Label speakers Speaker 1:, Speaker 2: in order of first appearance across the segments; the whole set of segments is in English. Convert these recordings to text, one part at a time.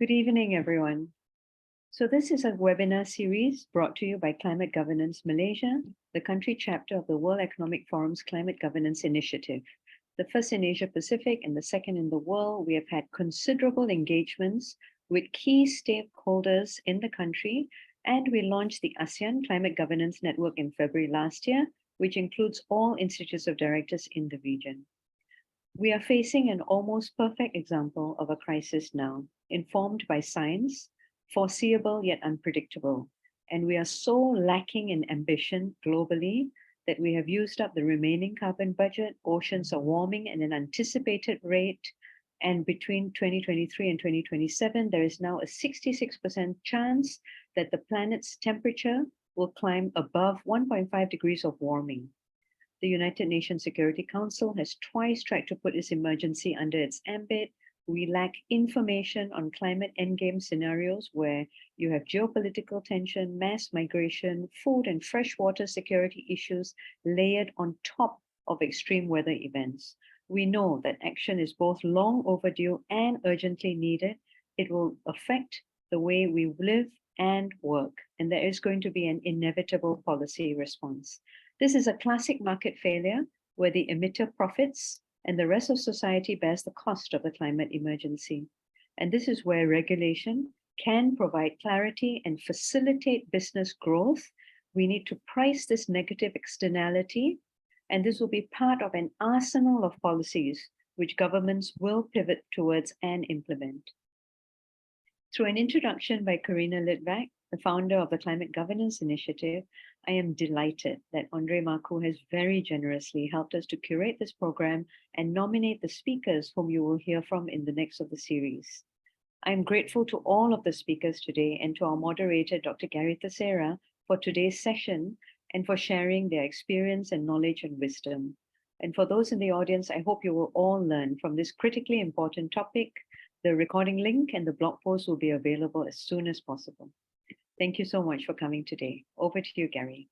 Speaker 1: Good evening, everyone. So this is a webinar series brought to you by Climate Governance Malaysia, the country chapter of the World Economic Forum's Climate Governance Initiative. The first in Asia Pacific and the second in the world, we have had considerable engagements with key stakeholders in the country, and we launched the ASEAN Climate Governance Network in February last year, which includes all institutes of directors in the region. We are facing an almost perfect example of a crisis now, informed by science, foreseeable yet unpredictable. And we are so lacking in ambition globally that we have used up the remaining carbon budget. Oceans are warming at an anticipated rate. And between 2023 and 2027, there is now a 66% chance that the planet's temperature will climb above 1.5 degrees of warming. The United Nations Security Council has twice tried to put this emergency under its ambit. We lack information on climate endgame scenarios where you have geopolitical tension, mass migration, food and freshwater security issues layered on top of extreme weather events. We know that action is both long overdue and urgently needed. It will affect the way we live and work, and there is going to be an inevitable policy response. This is a classic market failure where the emitter profits and the rest of society bears the cost of the climate emergency. And this is where regulation can provide clarity and facilitate business growth. We need to price this negative externality, and this will be part of an arsenal of policies which governments will pivot towards and implement. Through an introduction by Karina Litvak, the founder of the Climate Governance Initiative, I am delighted that Andrei Marcu has very generously helped us to curate this program and nominate the speakers whom you will hear from in the next of the series. I am grateful to all of the speakers today and to our moderator, Dr. Theseira, for today's session and for sharing their experience and knowledge and wisdom. And for those in the audience, I hope you will all learn from this critically important topic. The recording link and the blog post will be available as soon as possible. Thank you so much for coming today. Over to you, Gary.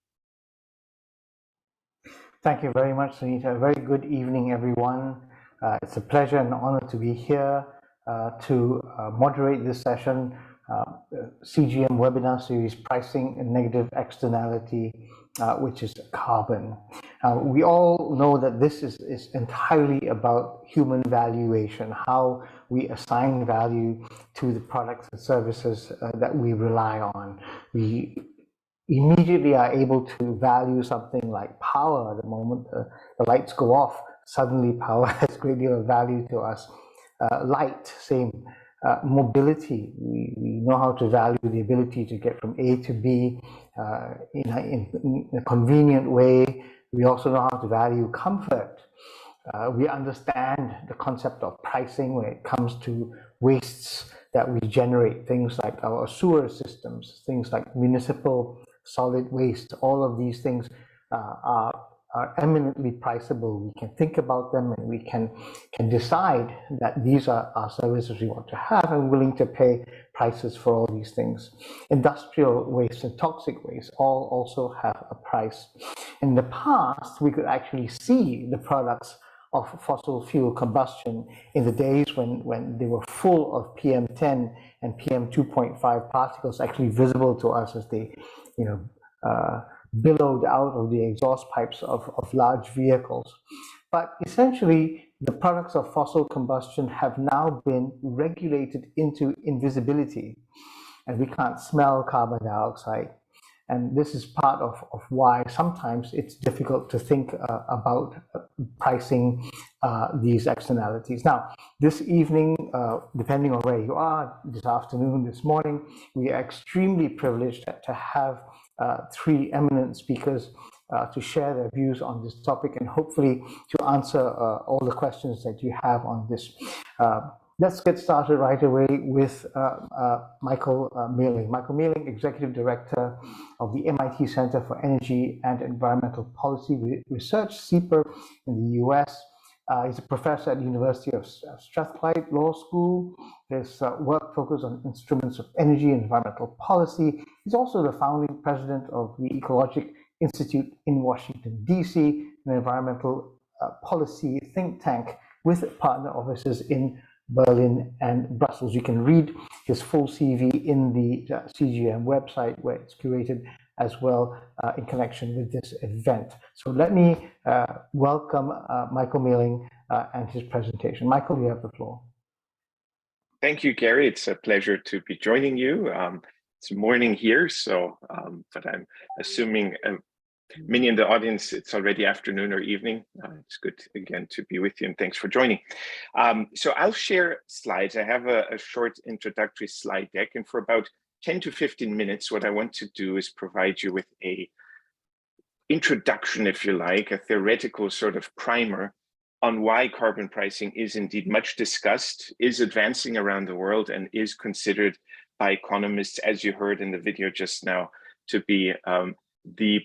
Speaker 2: Thank you very much, Sunita. Very good evening, everyone. It's a pleasure and honor to be here to moderate this session, CGM webinar series, Pricing and Negative Externality, which is carbon. We all know that this is entirely about human valuation, how we assign value to the products and services that we rely on. We immediately are able to value something like power. The moment the lights go off, suddenly power has a great deal of value to us. Light, same. Mobility, we know how to value the ability to get from A to B in a convenient way. We also know how to value comfort. We understand the concept of pricing when it comes to wastes that we generate, things like our sewer systems, things like municipal solid waste. All of these things are eminently priceable. We can think about them and we can decide that these are our services we want to have and willing to pay prices for all these things. Industrial waste and toxic waste all also have a price. In the past, we could actually see the products of fossil fuel combustion in the days when they were full of PM10 and PM2.5 particles actually visible to us as they, billowed out of the exhaust pipes of large vehicles. But essentially, the products of fossil combustion have now been regulated into invisibility, and we can't smell carbon dioxide. And this is part of why sometimes it's difficult to think about pricing these externalities. Now, this evening, depending on where you are, this afternoon, this morning, we are extremely privileged to have three eminent speakers to share their views on this topic and hopefully to answer all the questions that you have on this. Let's get started right away with Michael Mehling. Michael Mehling, Executive Director of the MIT Center for Energy and Environmental Policy Research, CEEPR, in the US. He's a professor at the University of Strathclyde Law School. His work focuses on instruments of energy and environmental policy. He's also the founding president of the Ecologic Institute in Washington, DC, an environmental policy think tank with partner offices in Berlin and Brussels. You can read his full CV in the CGM website, where it's curated as well in connection with this event. So let me welcome Michael Mehling and his presentation. Michael, you have the floor.
Speaker 3: Thank you, Gary. It's a pleasure to be joining you. It's morning here, so but I'm assuming many in the audience, it's already afternoon or evening. It's good again to be with you, and thanks for joining. So I'll share slides. I have a short introductory slide deck, and for about 10 to 15 minutes, what I want to do is provide you with a introduction, if you like, a theoretical sort of primer on why carbon pricing is indeed much discussed, is advancing around the world, and is considered by economists, as you heard in the video just now, to be the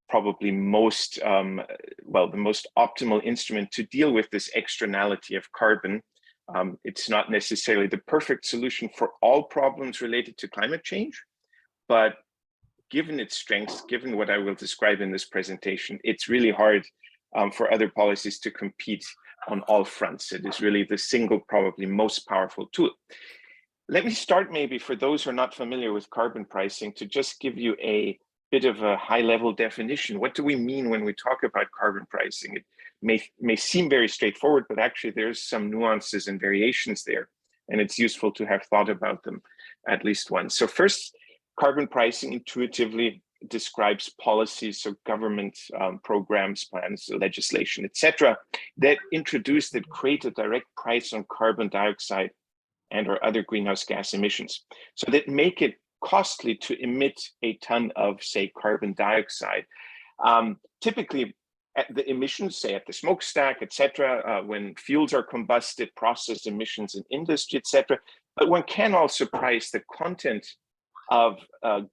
Speaker 3: probably most, the most optimal instrument to deal with this externality of carbon. It's not necessarily the perfect solution for all problems related to climate change, but given its strengths, given what I will describe in this presentation, it's really hard for other policies to compete on all fronts. It is really the single, probably most powerful tool. Let me start maybe for those who are not familiar with carbon pricing to just give you a bit of a high-level definition. What do we mean when we talk about carbon pricing? It may seem very straightforward, but actually there's some nuances and variations there, and it's useful to have thought about them at least once. So first, carbon pricing intuitively describes policies, so government programs, plans, legislation, etc., that create a direct price on carbon dioxide and or other greenhouse gas emissions, so that make it costly to emit a ton of, say, carbon dioxide. Typically, at the emissions, say at the smokestack, etc., when fuels are combusted, process emissions in industry, etc. But one can also price the content of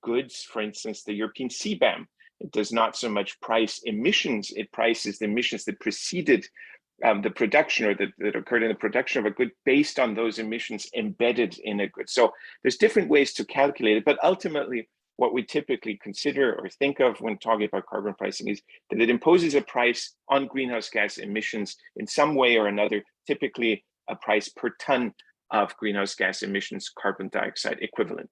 Speaker 3: goods, for instance, the European CBAM. It does not so much price emissions, it prices the emissions that preceded the production or that occurred in the production of a good based on those emissions embedded in a good. So there's different ways to calculate it, but ultimately what we typically consider or think of when talking about carbon pricing is that it imposes a price on greenhouse gas emissions in some way or another, typically a price per ton of greenhouse gas emissions, carbon dioxide equivalent.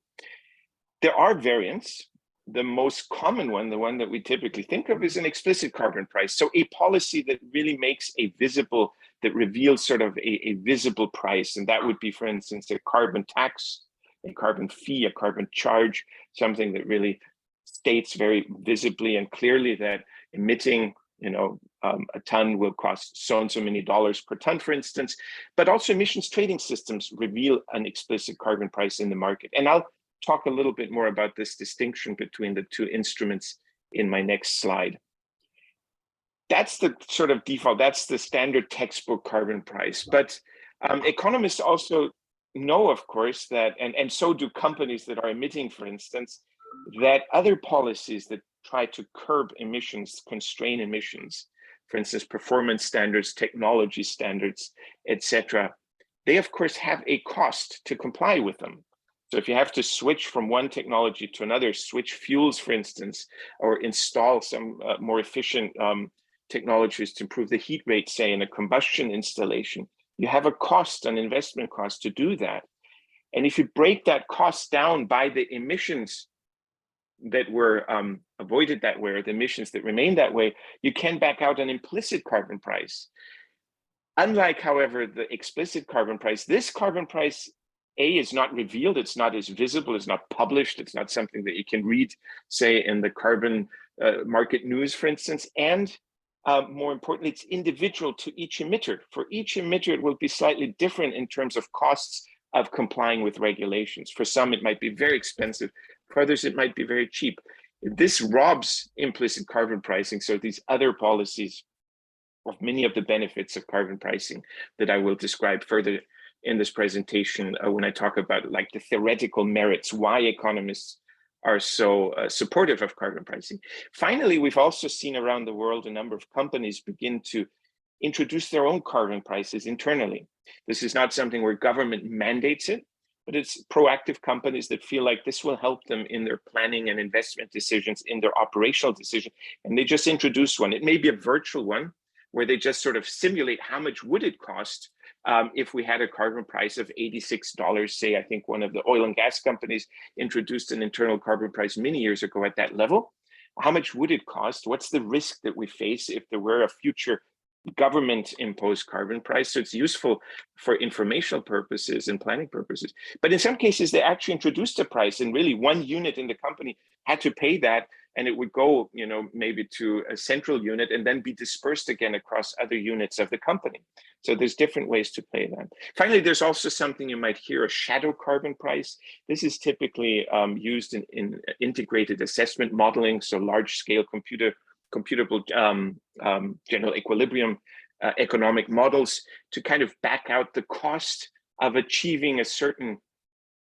Speaker 3: There are variants. The most common one, the one that we typically think of, is an explicit carbon price. So a policy that really makes a visible, that reveals sort of a visible price. And that would be, for instance, a carbon tax, a carbon fee, a carbon charge, something that really states very visibly and clearly that emitting, a ton will cost so and so many dollars per ton, for instance. But also emissions trading systems reveal an explicit carbon price in the market. And I'll talk a little bit more about this distinction between the two instruments in my next slide. That's the sort of default, that's the standard textbook carbon price. But economists also know, of course, that, and so do companies that are emitting, for instance, that other policies that try to curb emissions, constrain emissions, for instance, performance standards, technology standards, etc., they, of course, have a cost to comply with them. So if you have to switch from one technology to another, switch fuels, for instance, or install some more efficient technologies to improve the heat rate, say, in a combustion installation, you have a cost, an investment cost to do that. And if you break that cost down by the emissions that were avoided that way, or the emissions that remain that way, you can back out an implicit carbon price. Unlike, however, the explicit carbon price, this carbon price is not revealed, it's not as visible, it's not published, it's not something that you can read, say, in the carbon market news, for instance, and more importantly, it's individual to each emitter. For each emitter, it will be slightly different in terms of costs of complying with regulations. For some, it might be very expensive. For others, it might be very cheap. This robs implicit carbon pricing, so these other policies, of many of the benefits of carbon pricing that I will describe further in this presentation when I talk about like the theoretical merits, why economists are so supportive of carbon pricing. Finally, we've also seen around the world a number of companies begin to introduce their own carbon prices internally. This is not something where government mandates it, but it's proactive companies that feel like this will help them in their planning and investment decisions, in their operational decision, and they just introduce one. It may be a virtual one, where they just sort of simulate how much would it cost if we had a carbon price of $86, say, I think one of the oil and gas companies introduced an internal carbon price many years ago at that level. How much would it cost? What's the risk that we face if there were a future government-imposed carbon price? So it's useful for informational purposes and planning purposes. But in some cases, they actually introduced a price, and really one unit in the company had to pay that, and it would go, maybe to a central unit and then be dispersed again across other units of the company. So there's different ways to play that. Finally, there's also something you might hear, a shadow carbon price. This is typically used in integrated assessment modeling, so large-scale computable general equilibrium economic models to kind of back out the cost of achieving a certain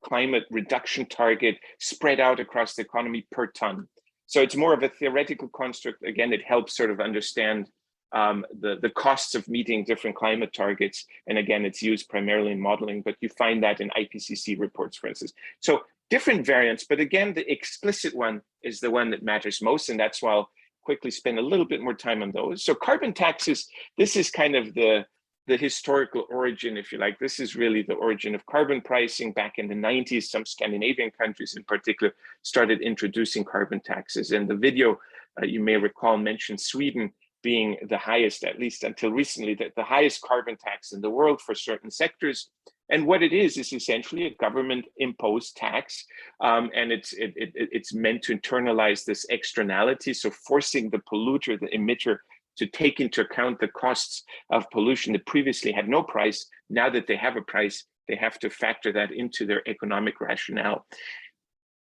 Speaker 3: climate reduction target spread out across the economy per ton. So it's more of a theoretical construct. Again, it helps sort of understand the costs of meeting different climate targets. And again, it's used primarily in modeling, but you find that in IPCC reports, for instance. So different variants, but again, the explicit one is the one that matters most. And that's why I'll quickly spend a little bit more time on those. So carbon taxes, this is kind of the historical origin, if you like. This is really the origin of carbon pricing. Back in the 90s, some Scandinavian countries in particular started introducing carbon taxes. And the video, you may recall, mentioned Sweden being the highest, at least until recently, the highest carbon tax in the world for certain sectors. And what it is essentially a government-imposed tax, and it's meant to internalize this externality, so forcing the polluter, the emitter, to take into account the costs of pollution that previously had no price. Now that they have a price, they have to factor that into their economic rationale.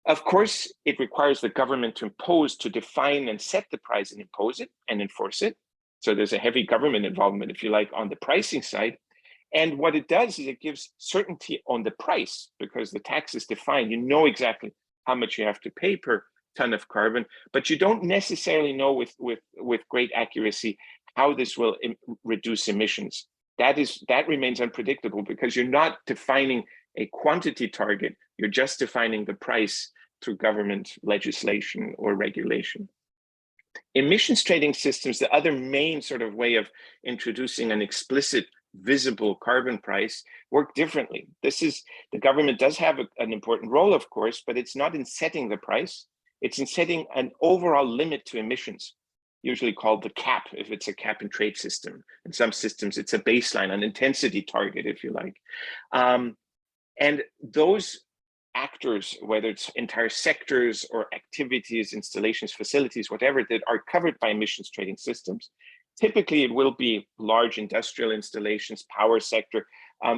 Speaker 3: Of course, it requires the government to define and set the price and impose it and enforce it. So there's a heavy government involvement, if you like, on the pricing side. And what it does is it gives certainty on the price, because the tax is defined. You know exactly how much you have to pay per ton of carbon, but you don't necessarily know with great accuracy how this will reduce emissions. That remains unpredictable because you're not defining a quantity target, you're just defining the price through government legislation or regulation. Emissions trading systems, the other main sort of way of introducing an explicit visible carbon price, work differently. The government does have an important role, of course, but it's not in setting the price. It's in setting an overall limit to emissions, usually called the cap, if it's a cap and trade system. In some systems, it's a baseline, an intensity target, if you like. And those actors, whether it's entire sectors or activities, installations, facilities, whatever, that are covered by emissions trading systems, typically it will be large industrial installations, power sector.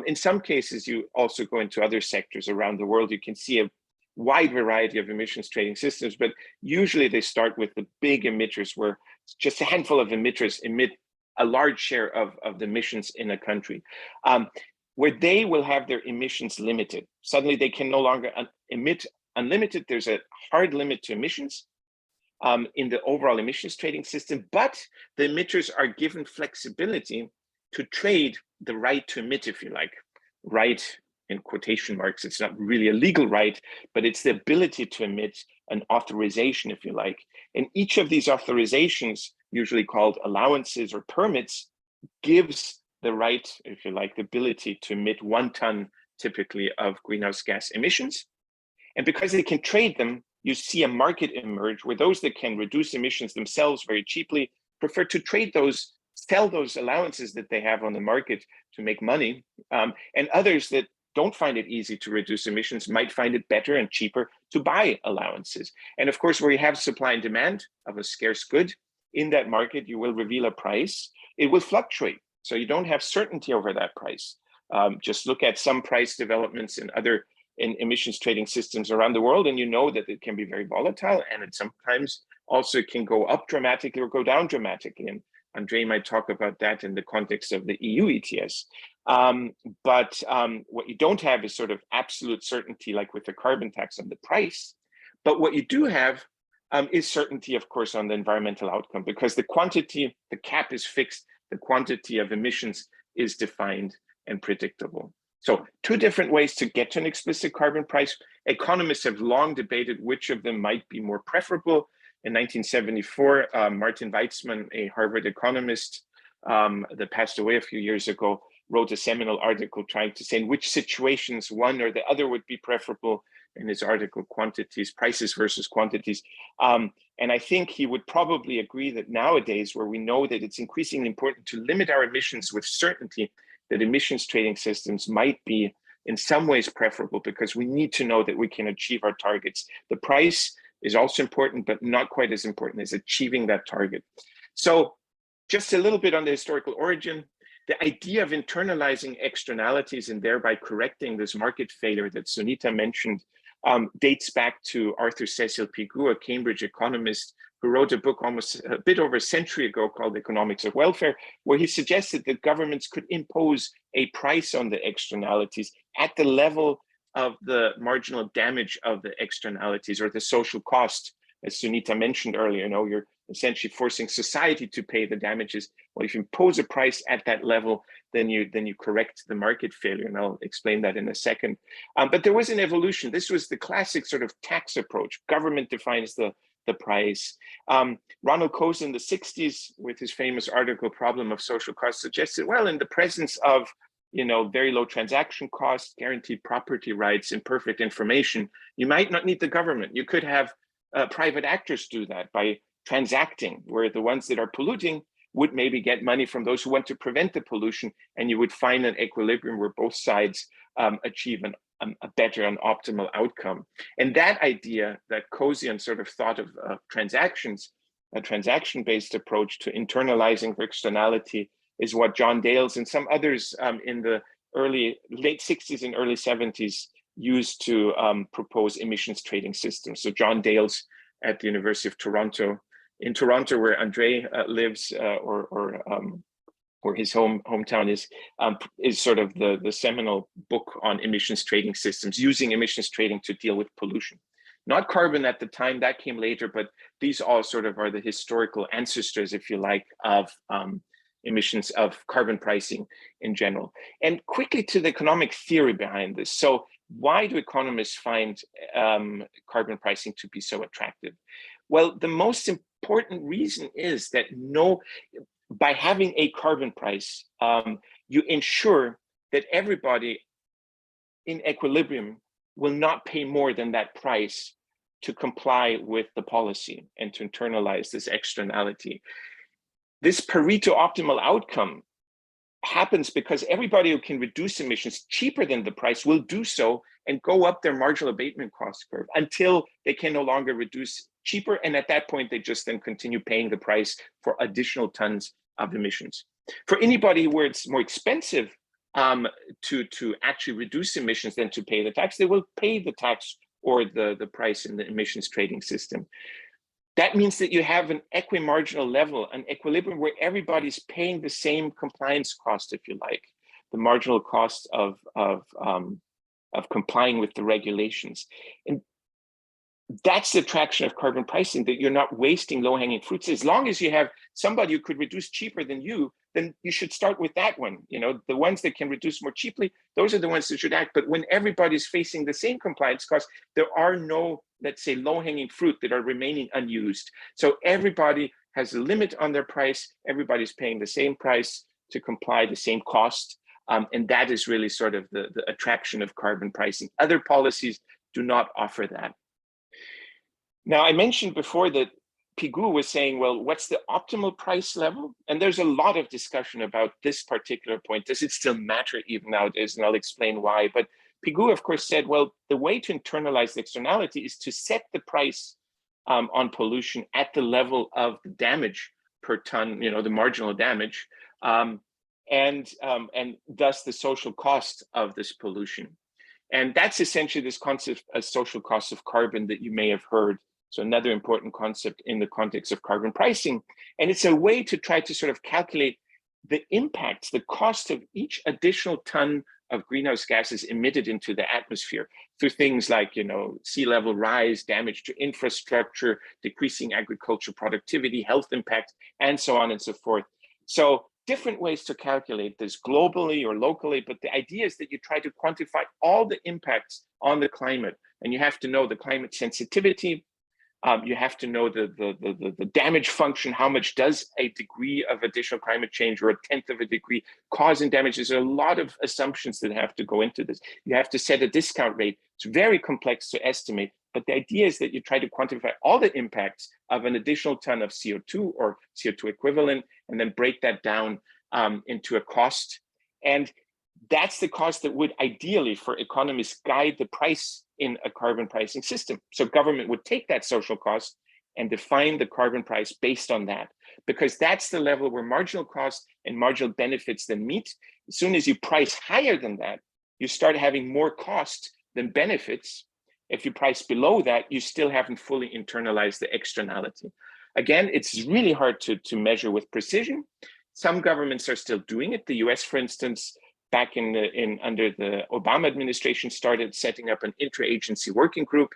Speaker 3: In some cases, you also go into other sectors around the world. You can see a wide variety of emissions trading systems, but usually they start with the big emitters where just a handful of emitters emit a large share of the emissions in a country, where they will have their emissions limited. Suddenly they can no longer emit unlimited. There's a hard limit to emissions in the overall emissions trading system, but the emitters are given flexibility to trade the right to emit, if you like, right in quotation marks. It's not really a legal right, but it's the ability to emit, an authorization, if you like. And each of these authorizations, usually called allowances or permits, gives the right, if you like, the ability to emit 1 ton typically of greenhouse gas emissions. And because they can trade them, you see a market emerge where those that can reduce emissions themselves very cheaply prefer to trade those, sell those allowances that they have on the market to make money. And others that don't find it easy to reduce emissions might find it better and cheaper to buy allowances. And of course, where you have supply and demand of a scarce good in that market, you will reveal a price. It will fluctuate. So you don't have certainty over that price. Just look at some price developments in other emissions trading systems around the world, and you know that it can be very volatile, and it sometimes also can go up dramatically or go down dramatically. And Andrei might talk about that in the context of the EU ETS. But what you don't have is sort of absolute certainty, like with the carbon tax on the price. But what you do have is certainty, of course, on the environmental outcome, because the quantity, the cap is fixed, the quantity of emissions is defined and predictable. So 2 different ways to get to an explicit carbon price. Economists have long debated which of them might be more preferable. In 1974, Martin Weitzman, a Harvard economist that passed away a few years ago, wrote a seminal article trying to say in which situations one or the other would be preferable. In his article, Quantities, Prices versus Quantities. And I think he would probably agree that nowadays, where we know that it's increasingly important to limit our emissions with certainty, that emissions trading systems might be in some ways preferable, because we need to know that we can achieve our targets. The price is also important, but not quite as important as achieving that target. So just a little bit on the historical origin. The idea of internalizing externalities and thereby correcting this market failure that Sunita mentioned dates back to Arthur Cecil Pigou, a Cambridge economist who wrote a book almost a bit over a century ago called Economics of Welfare, where he suggested that governments could impose a price on the externalities at the level of the marginal damage of the externalities, or the social cost. As Sunita mentioned earlier, you're essentially forcing society to pay the damages. Well, if you impose a price at that level, then you correct the market failure, and I'll explain that in a second. But there was an evolution. This was the classic sort of tax approach. Government defines the price. Ronald Coase in the 60s, with his famous article, Problem of Social Cost, suggested, well, in the presence of very low transaction costs, guaranteed property rights, imperfect information, you might not need the government. You could have private actors do that by transacting, where the ones that are polluting would maybe get money from those who want to prevent the pollution, and you would find an equilibrium where both sides achieve a better and optimal outcome. And that idea, that Coasian sort of thought of transactions, a transaction-based approach to internalizing externality, is what John Dales and some others in the late 60s and early 70s used to propose emissions trading systems. So John Dales at the University of Toronto, in Toronto, where Andrei lives, or his hometown is sort of the seminal book on emissions trading systems, using emissions trading to deal with pollution. Not carbon at the time, that came later, but these all sort of are the historical ancestors, if you like, of emissions, of carbon pricing in general. And quickly to the economic theory behind this. So why do economists find carbon pricing to be so attractive? Well, the most important reason is that by having a carbon price, you ensure that everybody in equilibrium will not pay more than that price to comply with the policy and to internalize this externality. This Pareto optimal outcome happens because everybody who can reduce emissions cheaper than the price will do so and go up their marginal abatement cost curve until they can no longer reduce cheaper. And at that point, they just then continue paying the price for additional tons of emissions. For anybody where it's more expensive to actually reduce emissions than to pay the tax, they will pay the tax or the price in the emissions trading system. That means that you have an equimarginal level, an equilibrium where everybody's paying the same compliance cost, if you like, the marginal cost of complying with the regulations. And that's the attraction of carbon pricing, that you're not wasting low-hanging fruits. As long as you have somebody who could reduce cheaper than you, then you should start with that one. The ones that can reduce more cheaply, those are the ones that should act. But when everybody's facing the same compliance costs, there are no, let's say, low-hanging fruit that are remaining unused. So everybody has a limit on their price. Everybody's paying the same price to comply, the same cost. And that is really sort of the attraction of carbon pricing. Other policies do not offer that. Now, I mentioned before that Pigou was saying, well, what's the optimal price level? And there's a lot of discussion about this particular point. Does it still matter even nowadays? And I'll explain why. But Pigou, of course, said, well, the way to internalize the externality is to set the price on pollution at the level of the damage per ton, the marginal damage, and thus the social cost of this pollution. And that's essentially this concept of social cost of carbon that you may have heard. So another important concept in the context of carbon pricing. And it's a way to try to sort of calculate the impacts, the cost of each additional ton of greenhouse gases emitted into the atmosphere through things like, sea level rise, damage to infrastructure, decreasing agriculture productivity, health impact, and so on and so forth. So different ways to calculate this globally or locally, but the idea is that you try to quantify all the impacts on the climate, and you have to know the climate sensitivity, You have to know the damage function. How much does a degree of additional climate change or a tenth of a degree cause in damage? There's a lot of assumptions that have to go into this. You have to set a discount rate. It's very complex to estimate, but the idea is that you try to quantify all the impacts of an additional ton of CO2 or CO2 equivalent, and then break that down into a cost. And that's the cost that would ideally, for economists, guide the price in a carbon pricing system. So government would take that social cost and define the carbon price based on that, because that's the level where marginal cost and marginal benefits then meet. As soon as you price higher than that, you start having more cost than benefits. If you price below that, you still haven't fully internalized the externality. Again, it's really hard to measure with precision. Some governments are still doing it. The US, for instance, back under the Obama administration, started setting up an interagency working group,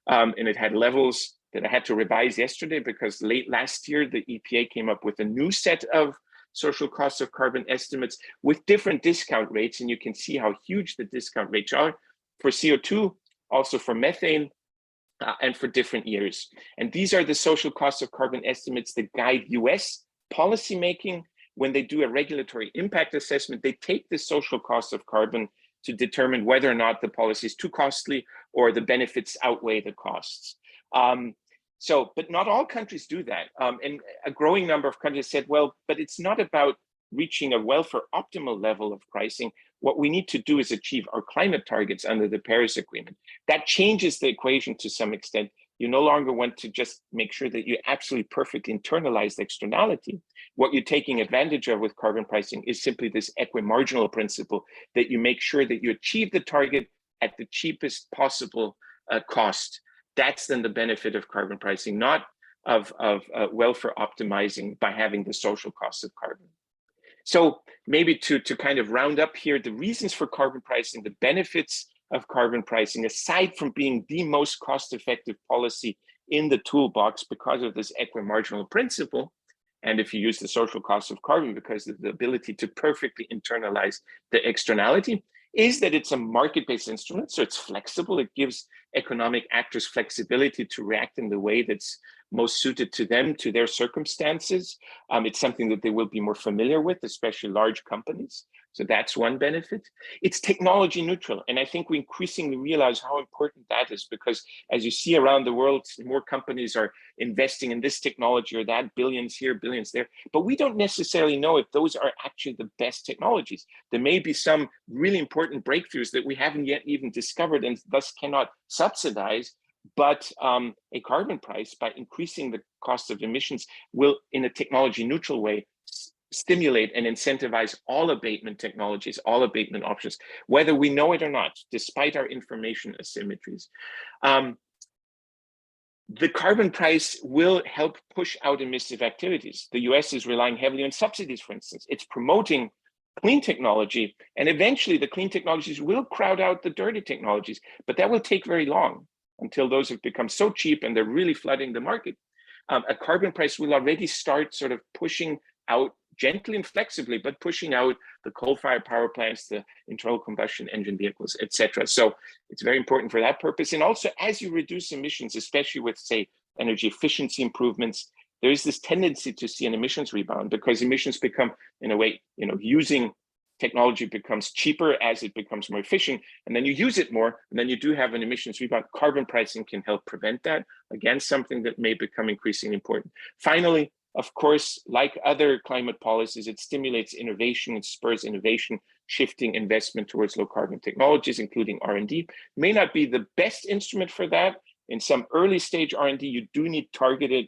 Speaker 3: and it had levels that I had to revise yesterday because late last year, the EPA came up with a new set of social costs of carbon estimates with different discount rates. And you can see how huge the discount rates are for CO2, also for methane, and for different years. And these are the social costs of carbon estimates that guide US policymaking. When they do a regulatory impact assessment, they take the social cost of carbon to determine whether or not the policy is too costly or the benefits outweigh the costs. But not all countries do that. And a growing number of countries said, well, but it's not about reaching a welfare optimal level of pricing. What we need to do is achieve our climate targets under the Paris Agreement. That changes the equation to some extent. You no longer want to just make sure that you absolutely perfectly internalize the externality. What you're taking advantage of with carbon pricing is simply this equimarginal principle that you make sure that you achieve the target at the cheapest possible cost. That's then the benefit of carbon pricing, not of welfare optimizing by having the social costs of carbon. So maybe to kind of round up here, the reasons for carbon pricing, the benefits of carbon pricing, aside from being the most cost-effective policy in the toolbox because of this equimarginal principle, and if you use the social cost of carbon because of the ability to perfectly internalize the externality, is that it's a market-based instrument, so it's flexible. It gives economic actors flexibility to react in the way that's most suited to them, to their circumstances. It's something that they will be more familiar with, especially large companies. So that's one benefit. It's technology neutral. And I think we increasingly realize how important that is, because as you see around the world, more companies are investing in this technology or that, billions here, billions there. But we don't necessarily know if those are actually the best technologies. There may be some really important breakthroughs that we haven't yet even discovered and thus cannot subsidize. But a carbon price, by increasing the cost of emissions, will, in a technology neutral way, stimulate and incentivize all abatement technologies, all abatement options, whether we know it or not, despite our information asymmetries. The carbon price will help push out emissive activities. The US is relying heavily on subsidies, for instance. It's promoting clean technology, and eventually the clean technologies will crowd out the dirty technologies, but that will take very long until those have become so cheap and they're really flooding the market. A carbon price will already start sort of pushing out gently and flexibly, but pushing out the coal-fired power plants, the internal combustion engine vehicles, etc. So it's very important for that purpose. And also, as you reduce emissions, especially with, say, energy efficiency improvements, there is this tendency to see an emissions rebound because emissions become, in a way, using technology becomes cheaper as it becomes more efficient, and then you use it more, and then you do have an emissions rebound. Carbon pricing can help prevent that. Again, something that may become increasingly important. Finally, of course, like other climate policies, it stimulates innovation and spurs innovation, shifting investment towards low carbon technologies, including R&D. May not be the best instrument for that. In some early stage R&D, you do need targeted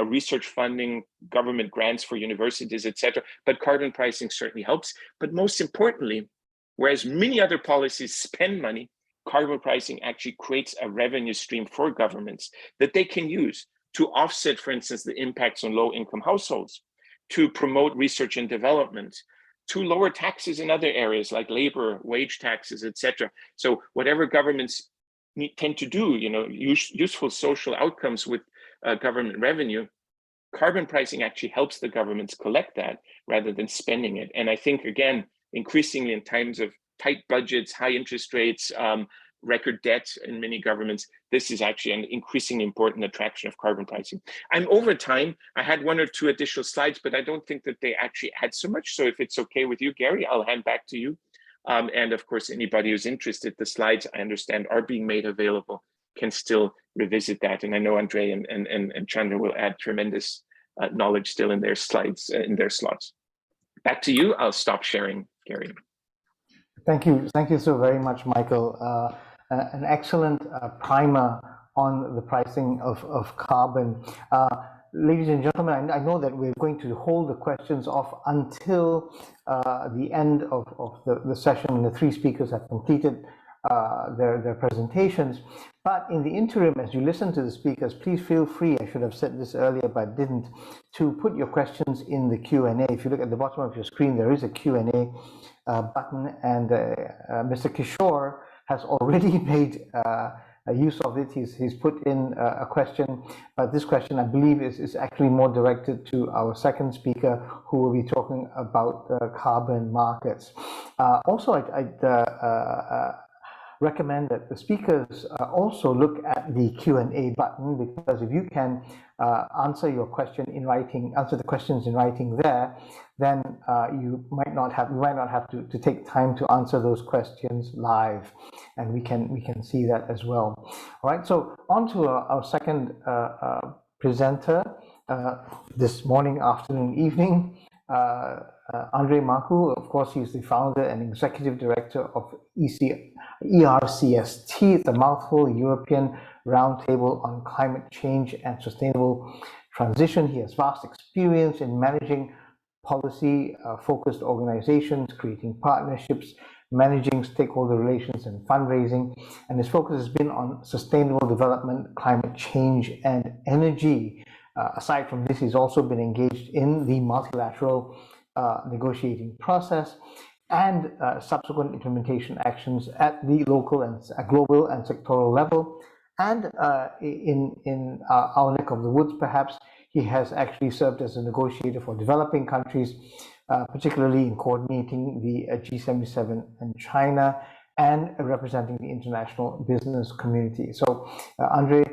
Speaker 3: research funding, government grants for universities, etc. But carbon pricing certainly helps. But most importantly, whereas many other policies spend money, carbon pricing actually creates a revenue stream for governments that they can use to offset, for instance, the impacts on low-income households, to promote research and development, to lower taxes in other areas like labor, wage taxes, etc. So whatever governments tend to do, useful social outcomes with government revenue, carbon pricing actually helps the governments collect that rather than spending it. And I think, again, increasingly in times of tight budgets, high interest rates, record debt in many governments, this is actually an increasingly important attraction of carbon pricing. I'm over time. I had one or two additional slides, but I don't think that they actually add so much. So if it's okay with you, Gary, I'll hand back to you. And of course, anybody who's interested, the slides, I understand, are being made available, can still revisit that. And I know Andrei and Chandra will add tremendous knowledge still in their slides, in their slots. Back to you. I'll stop sharing, Gary.
Speaker 2: Thank you so very much, Michael. An excellent primer on the pricing of carbon. Ladies and gentlemen, I know that we're going to hold the questions off until the end of the session when the three speakers have completed their presentations. But in the interim, as you listen to the speakers, please feel free, I should have said this earlier but didn't, to put your questions in the Q&A. If you look at the bottom of your screen, there is a Q&A button, and Mr. Kishore has already made use of it. He's put in a question, but this question, I believe, is actually more directed to our second speaker, who will be talking about carbon markets. Also, I'd recommend that the speakers also look at the Q&A button, because if you can answer your question in writing, answer the questions in writing there, then you might not have to take time to answer those questions live, and we can see that as well. All right, so on to our second presenter this morning, afternoon, evening. Andrei Marcu, of course, he's the founder and executive director of ERCST, it's a mouthful, European Roundtable on Climate Change and Sustainable Transition. He has vast experience in managing policy-focused organizations, creating partnerships, managing stakeholder relations and fundraising, and his focus has been on sustainable development, climate change, and energy. Aside from this, he's also been engaged in the multilateral negotiating process and subsequent implementation actions at the local and global and sectoral level. And in our neck of the woods, perhaps, he has actually served as a negotiator for developing countries, particularly in coordinating the G77 and China, and representing the international business community. So, Andrei,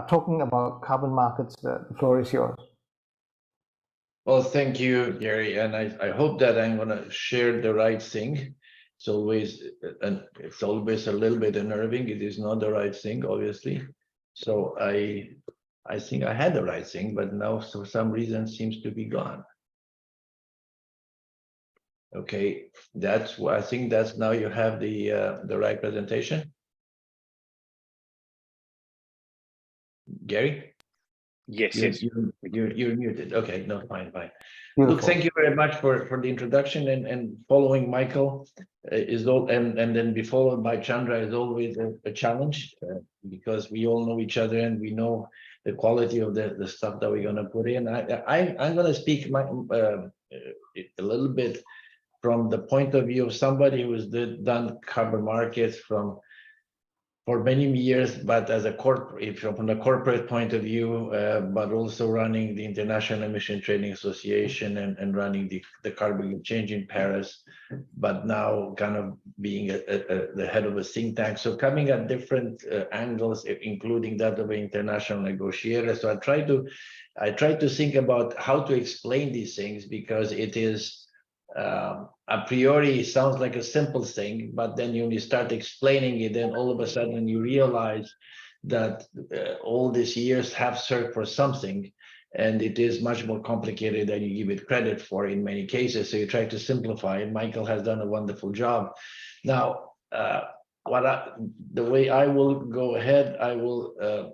Speaker 2: talking about carbon markets, the floor is yours.
Speaker 4: Well, thank you, Gary, and I hope that I'm going to share the right thing. It's always a little bit unnerving. It is not the right thing, obviously. So I think I had the right thing, but now for some reason seems to be gone. Okay, that's what I think. That's now you have the right presentation. Gary?
Speaker 3: Yes,
Speaker 4: You're muted. Okay, no, fine.
Speaker 2: Beautiful.
Speaker 4: Look, thank you very much for the introduction, and following Michael is all, and then be followed by Chandra is always a challenge, because we all know each other and we know the quality of the stuff that we're going to put in. I'm going to speak a little bit from the point of view of somebody who has done carbon markets for many years, but as a corporate, from the corporate point of view, but also running the International Emission Trading Association and running the carbon exchange in Paris, but now kind of being the head of a think tank. So coming at different angles, including that of an international negotiator. So I try to think about how to explain these things, because it is a priori sounds like a simple thing, but then when you start explaining it, then all of a sudden you realize that all these years have served for something, and it is much more complicated than you give it credit for in many cases. So you try to simplify, and Michael has done a wonderful job. Now, the way I will go ahead, I will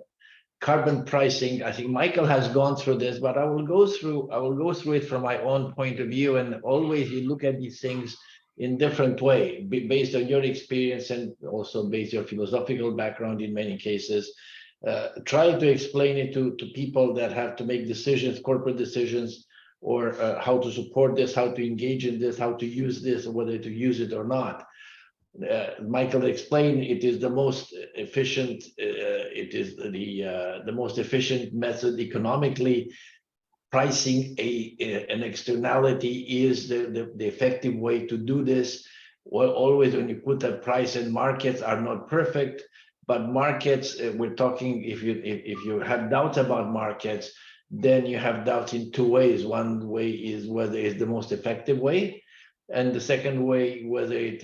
Speaker 4: carbon pricing. I think Michael has gone through this, but I will go through it from my own point of view. And always you look at these things in different way, based on your experience and also based on your philosophical background in many cases. Try to explain it to people that have to make decisions, corporate decisions, or how to support this, how to engage in this, how to use this, or whether to use it or not. Michael explained it is the most efficient. It is the most efficient method economically. Pricing an externality is the effective way to do this. well, always when you put a price in, markets are not perfect, but markets, we're talking, if you have doubts about markets, then you have doubts in two ways. One way is whether it's the most effective way, and the second way, whether it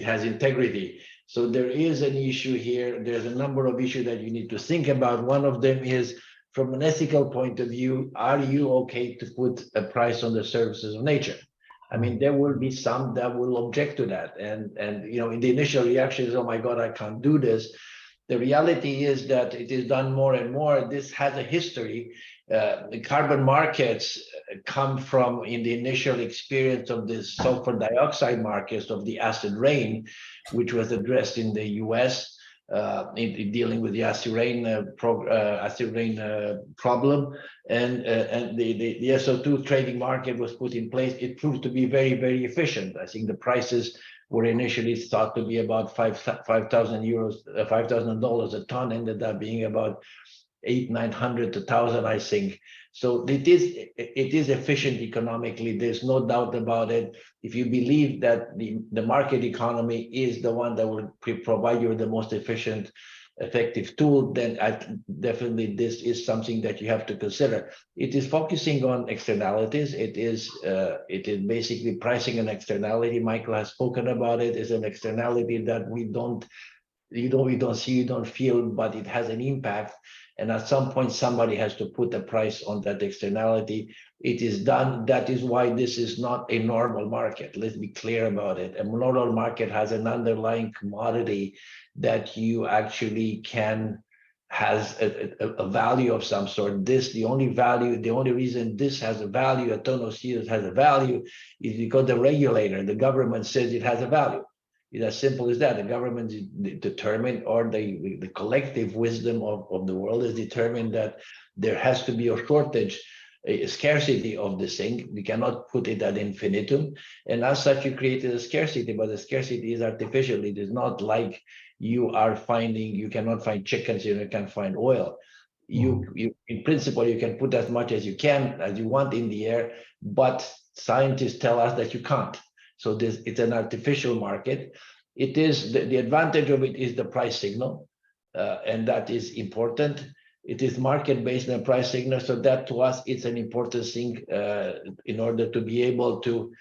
Speaker 4: has integrity. So there is an issue here. There's a number of issues that you need to think about. One of them is, from an ethical point of view, are you okay to put a price on the services of nature? I mean, there will be some that will object to that. And in the initial reaction is, oh my God, I can't do this. The reality is that it is done more and more. This has a history. The carbon markets come from, in the initial experience of the sulfur dioxide markets of the acid rain, which was addressed in the US. In dealing with the acid rain problem, and the SO2 trading market was put in place. It proved to be very, very efficient. I think the prices were initially thought to be about $5,000 a ton, ended up being about 800-900 to 1,000, I think. So it is efficient economically. There's no doubt about it. If you believe that the market economy is the one that will provide you the most efficient, effective tool, then definitely this is something that you have to consider. It is focusing on externalities. It is basically pricing an externality. Michael has spoken about it. It's an externality that we don't see, you don't feel, but it has an impact. And at some point, somebody has to put a price on that externality. It is done. That is why this is not a normal market. Let's be clear about it. A normal market has an underlying commodity that you actually has a value of some sort. The only reason this has a value, a ton of steel has a value, is because the regulator, the government, says it has a value. It's as simple as that. The government is determined, or the collective wisdom of the world is determined that there has to be a shortage, a scarcity of this thing. We cannot put it ad infinitum. And as such, you created a scarcity, but the scarcity is artificial. It is not like you cannot find chickens, you can find oil. You in principle, you can put as much as you want in the air, but scientists tell us that you can't. So it's an artificial market. It is the advantage of it is the price signal, and that is important. It is market-based and price signal, so that to us it's an important thing in order to be able to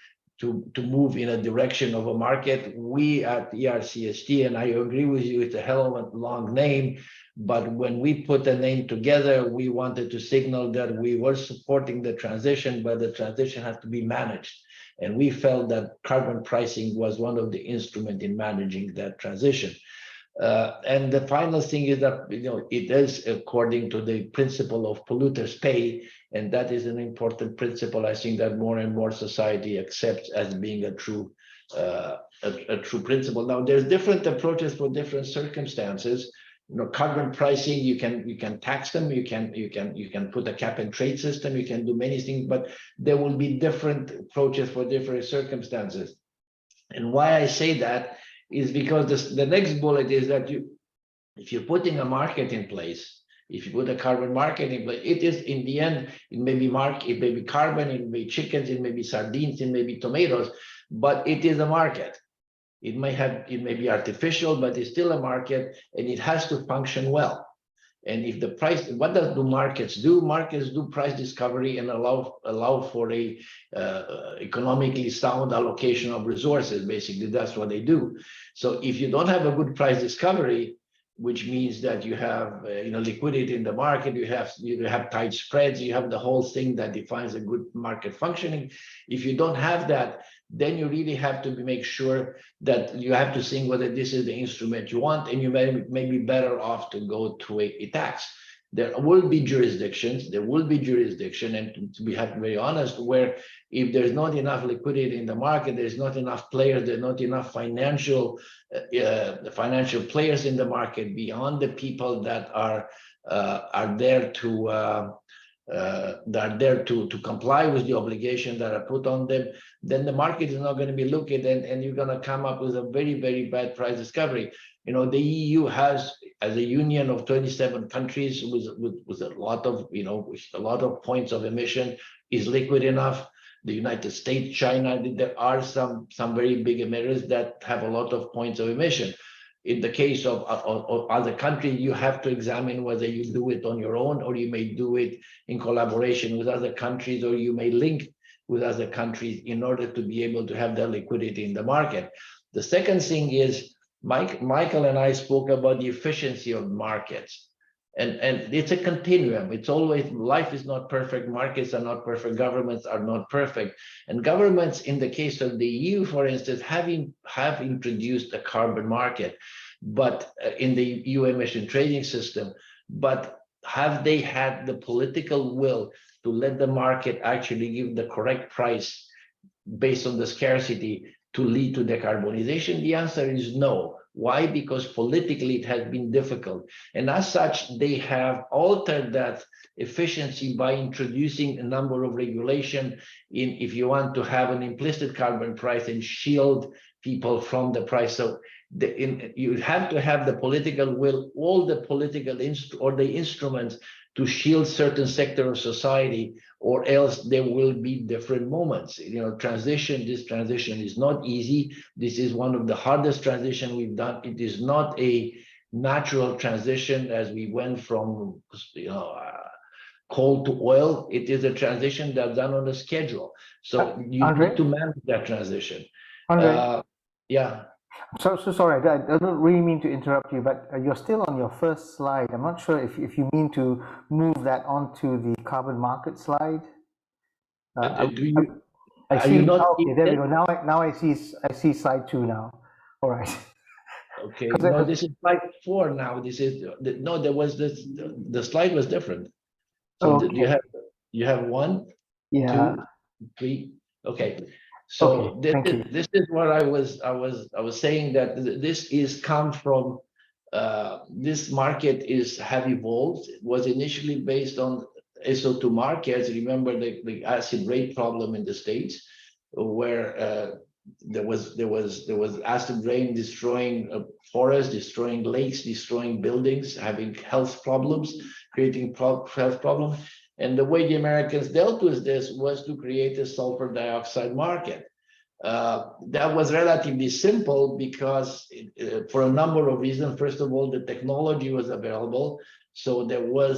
Speaker 4: move in a direction of a market. We at ERCST, and I agree with you, it's a hell of a long name, but when we put the name together, we wanted to signal that we were supporting the transition, but the transition has to be managed. And we felt that carbon pricing was one of the instruments in managing that transition. And the final thing is that it is according to the principle of polluters pay, and that is an important principle. I think that more and more society accepts as being a true principle. Now, there's different approaches for different circumstances. Carbon pricing, you can tax them, you can put a cap and trade system, you can do many things, but there will be different approaches for different circumstances. And why I say that is because the next bullet is that if you're putting a market in place, if you put a carbon market in place, it is in the end, it may be carbon, it may be chickens, it may be sardines, it may be tomatoes, but it is a market. It may be artificial, but it's still a market, and it has to function well. And if the price, what do markets do? Markets do price discovery and allow for a economically sound allocation of resources. Basically, that's what they do. So if you don't have a good price discovery, which means that you have liquidity in the market, you have tight spreads, you have the whole thing that defines a good market functioning. If you don't have that, then you really have to make sure that you have to think whether this is the instrument you want, and you may be better off to go to a tax. There will be jurisdictions, and we have to be very honest, where if there's not enough liquidity in the market, there's not enough players, there's not enough financial players in the market beyond the people that are there to comply with the obligations that are put on them, then the market is not going to be looking, and you're going to come up with a very, very bad price discovery. The EU has, as a union of 27 countries with a lot of points of emission, is liquid enough. the United States, China. There are some very big emitters that have a lot of points of emission. In the case of other countries, you have to examine whether you do it on your own, or you may do it in collaboration with other countries, or you may link with other countries in order to be able to have that liquidity in the market. The second thing is, Michael and I spoke about the efficiency of markets. And it's a continuum. It's always, life is not perfect, markets are not perfect, governments are not perfect. And governments, in the case of the EU, for instance, have introduced a carbon market, but in the EU emission trading system, but have they had the political will to let the market actually give the correct price based on the scarcity to lead to decarbonization? The answer is no. Why? Because politically it has been difficult. And as such, they have altered that efficiency by introducing a number of regulation in, if you want to have an implicit carbon price and shield people from the price. So you have to have the political will, all the political instruments to shield certain sector of society, or else there will be different moments. This transition is not easy. This is one of the hardest transition we've done. It is not a natural transition as we went from coal to oil. It is a transition that's done on a schedule. So you
Speaker 2: Andrei?
Speaker 4: need to manage that transition. Yeah.
Speaker 2: So sorry, I don't really mean to interrupt you, but you're still on your first slide. I'm not sure if you mean to move that onto the carbon market slide.
Speaker 4: Are you not?
Speaker 2: Okay, there we go. Now I see slide 2 now. All right.
Speaker 4: Okay. No, this is slide 4 now. This is no. There was this. The slide was different. So
Speaker 2: okay.
Speaker 4: you have 1,
Speaker 2: Yeah.
Speaker 4: 2, 3. Okay. So this is what I was saying, that this is come from this market have evolved. It was initially based on SO2 markets. Remember the acid rain problem in the States, where there was acid rain destroying forests, destroying lakes, destroying buildings, having health problems, creating health problems. And the way the Americans dealt with this was to create a sulfur dioxide market. That was relatively simple because for a number of reasons. First of all, the technology was available. So there were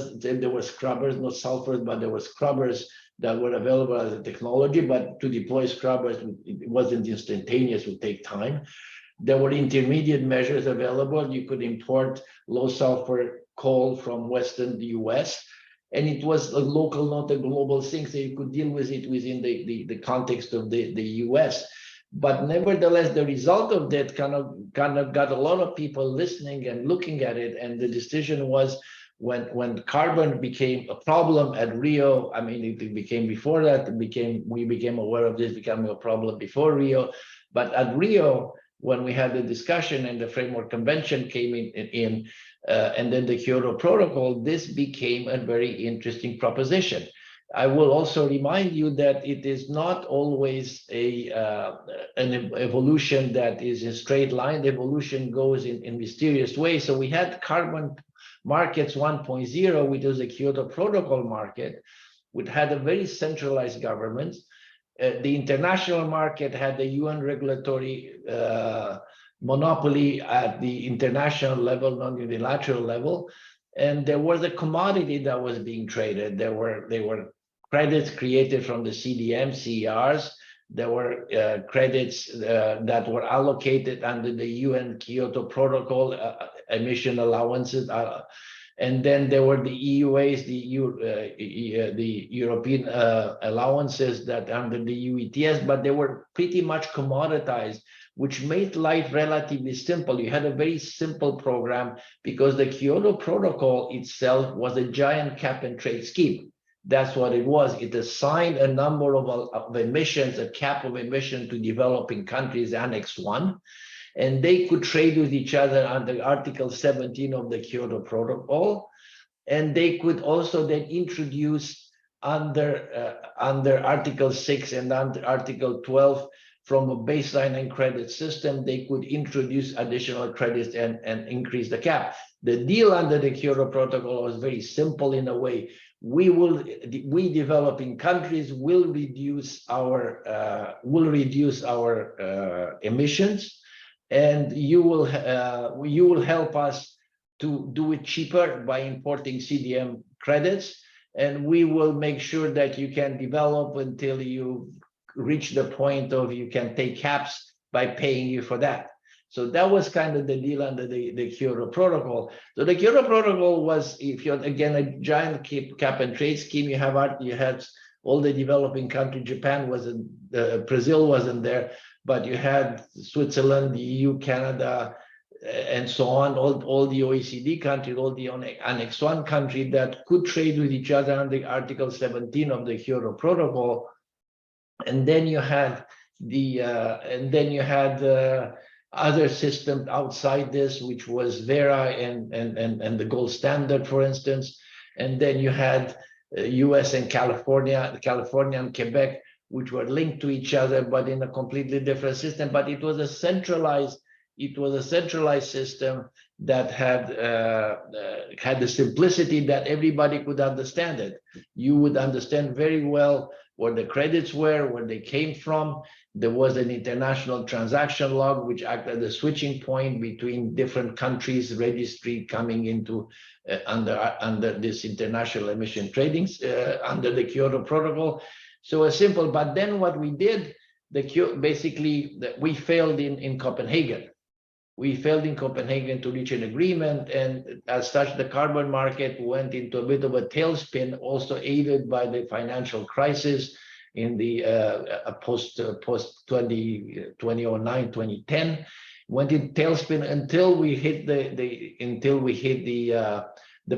Speaker 4: scrubbers, not sulfurs, but there were scrubbers that were available as a technology. But to deploy scrubbers, it wasn't instantaneous, it would take time. There were intermediate measures available. You could import low sulfur coal from Western US. And it was a local, not a global thing, so you could deal with it within the context of the US. But nevertheless, the result of that kind of got a lot of people listening and looking at it. And the decision was, when carbon became a problem at Rio, I mean, it became before that, we became aware of this becoming a problem before Rio. But at Rio, when we had the discussion and the Framework Convention came in and then the Kyoto Protocol, this became a very interesting proposition. I will also remind you that it is not always an evolution that is a straight line. The evolution goes in mysterious ways. So we had carbon markets 1.0, which was a Kyoto Protocol market, which had a very centralized government. The international market had the UN regulatory monopoly at the international level, non-unilateral level, and there was a commodity that was being traded. There were credits created from the CDM, CERs. There were credits that were allocated under the UN Kyoto Protocol emission allowances. And then there were the EUAs, the European allowances that under the EU ETS, but they were pretty much commoditized, which made life relatively simple. You had a very simple program because the Kyoto Protocol itself was a giant cap and trade scheme. That's what it was. It assigned a number of emissions, a cap of emission to developing countries, Annex 1. And they could trade with each other under Article 17 of the Kyoto Protocol. And they could also then introduce under Article 6 and under Article 12, from a baseline and credit system, they could introduce additional credits and increase the cap. The deal under the Kyoto Protocol was very simple in a way. We developing countries will reduce our emissions, and you will help us to do it cheaper by importing CDM credits, and we will make sure that you can develop until you reach the point of you can take caps by paying you for that. So that was kind of the deal under the Kyoto Protocol. So the Kyoto Protocol was, if you're again a giant cap and trade scheme, you had all the developing countries. Japan wasn't, Brazil wasn't there, but you had Switzerland, the EU, Canada, and so on. All the OECD countries, all the Annex 1 countries that could trade with each other under Article 17 of the Kyoto Protocol. And then you had other systems outside this, which was Vera and the gold standard, for instance. And then you had US and California and Quebec, which were linked to each other, but in a completely different system. But it was a centralized system that had the simplicity that everybody could understand it. You would understand very well where the credits were, where they came from. There was an international transaction log, which acted as a switching point between different countries' registry coming into under this international emission tradings under the Kyoto Protocol. So a simple, but then what we did, we failed in Copenhagen. We failed in Copenhagen to reach an agreement, and as such, the carbon market went into a bit of a tailspin, also aided by the financial crisis in the post 2009, 2010. Went in tailspin until we hit the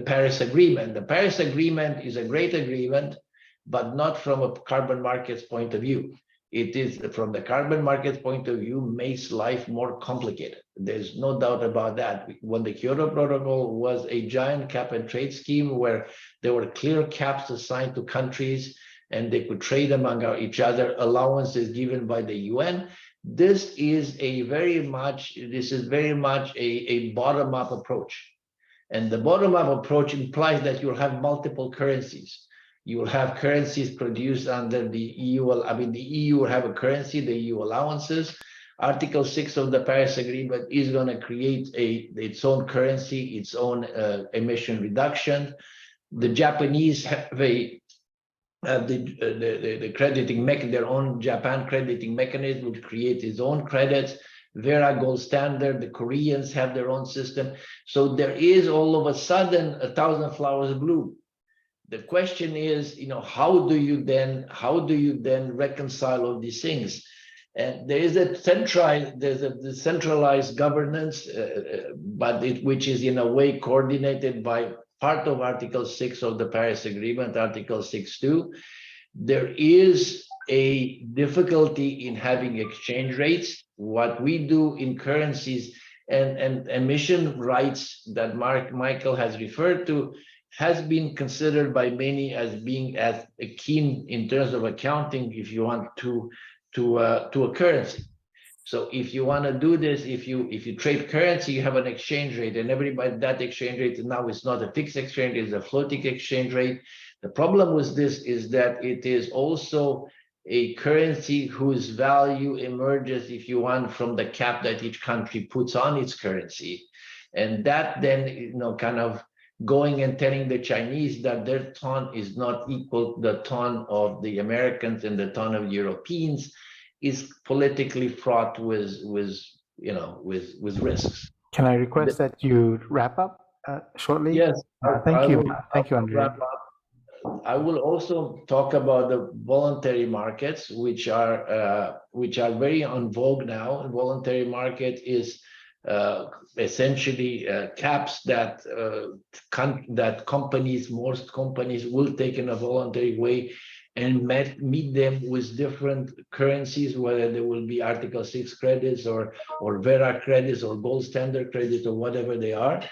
Speaker 4: Paris Agreement. The Paris Agreement is a great agreement, but not from a carbon markets point of view. It is, from the carbon market point of view, makes life more complicated. There's no doubt about that. When the Kyoto Protocol was a giant cap and trade scheme where there were clear caps assigned to countries and they could trade among each other, allowances given by the UN. This is very much a bottom-up approach. And the bottom-up approach implies that you'll have multiple currencies. You will have currencies produced under the EU. I mean, the EU will have a currency, the EU allowances. Article 6 of the Paris Agreement is going to create its own currency, its own emission reduction. The Japanese have the crediting their own Japan crediting mechanism, which creates its own credits. Vera gold standard. The Koreans have their own system. So there is all of a sudden 1,000 flowers bloom. The question is, how do you then reconcile all these things? And there is a centralized governance, which is in a way coordinated by part of Article 6 of the Paris Agreement, Article 6.2. There is a difficulty in having exchange rates. What we do in currencies and emission rights that Michael has referred to has been considered by many as being as akin in terms of accounting, if you want, to a currency. So if you want to do this, if you trade currency, you have an exchange rate, and everybody, that exchange rate now is not a fixed exchange rate, it's a floating exchange rate. The problem with this is that it is also a currency whose value emerges, if you want, from the cap that each country puts on its currency. And that then, kind of going and telling the Chinese that their ton is not equal to the ton of the Americans and the ton of Europeans is politically fraught with risks.
Speaker 2: Can I request that you wrap up shortly?
Speaker 4: Yes.
Speaker 2: Thank you. Thank you, Andrei.
Speaker 4: I will also talk about the voluntary markets, which are very on vogue now. Voluntary market is essentially caps that most companies will take in a voluntary way and meet them with different currencies, whether there will be Article 6 credits or Vera credits or gold standard credits or whatever they are.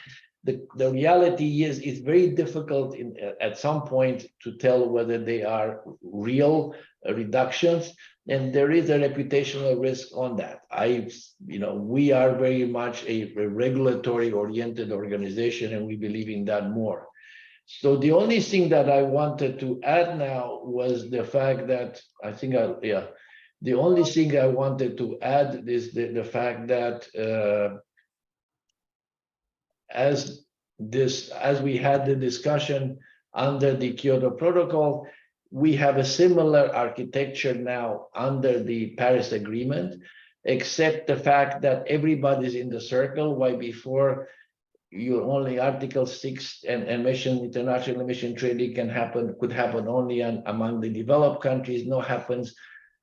Speaker 4: The reality is it's very difficult at some point to tell whether they are real reductions and there is a reputational risk on that. We are very much a regulatory-oriented organization, and we believe in that more. So the only thing that I wanted to add now was the fact that the only thing I wanted to add is the fact that as we had the discussion under the Kyoto Protocol, we have a similar architecture now under the Paris Agreement, except the fact that everybody's in the circle, while before you only Article 6 and international emission trading could happen only among the developed countries. No happens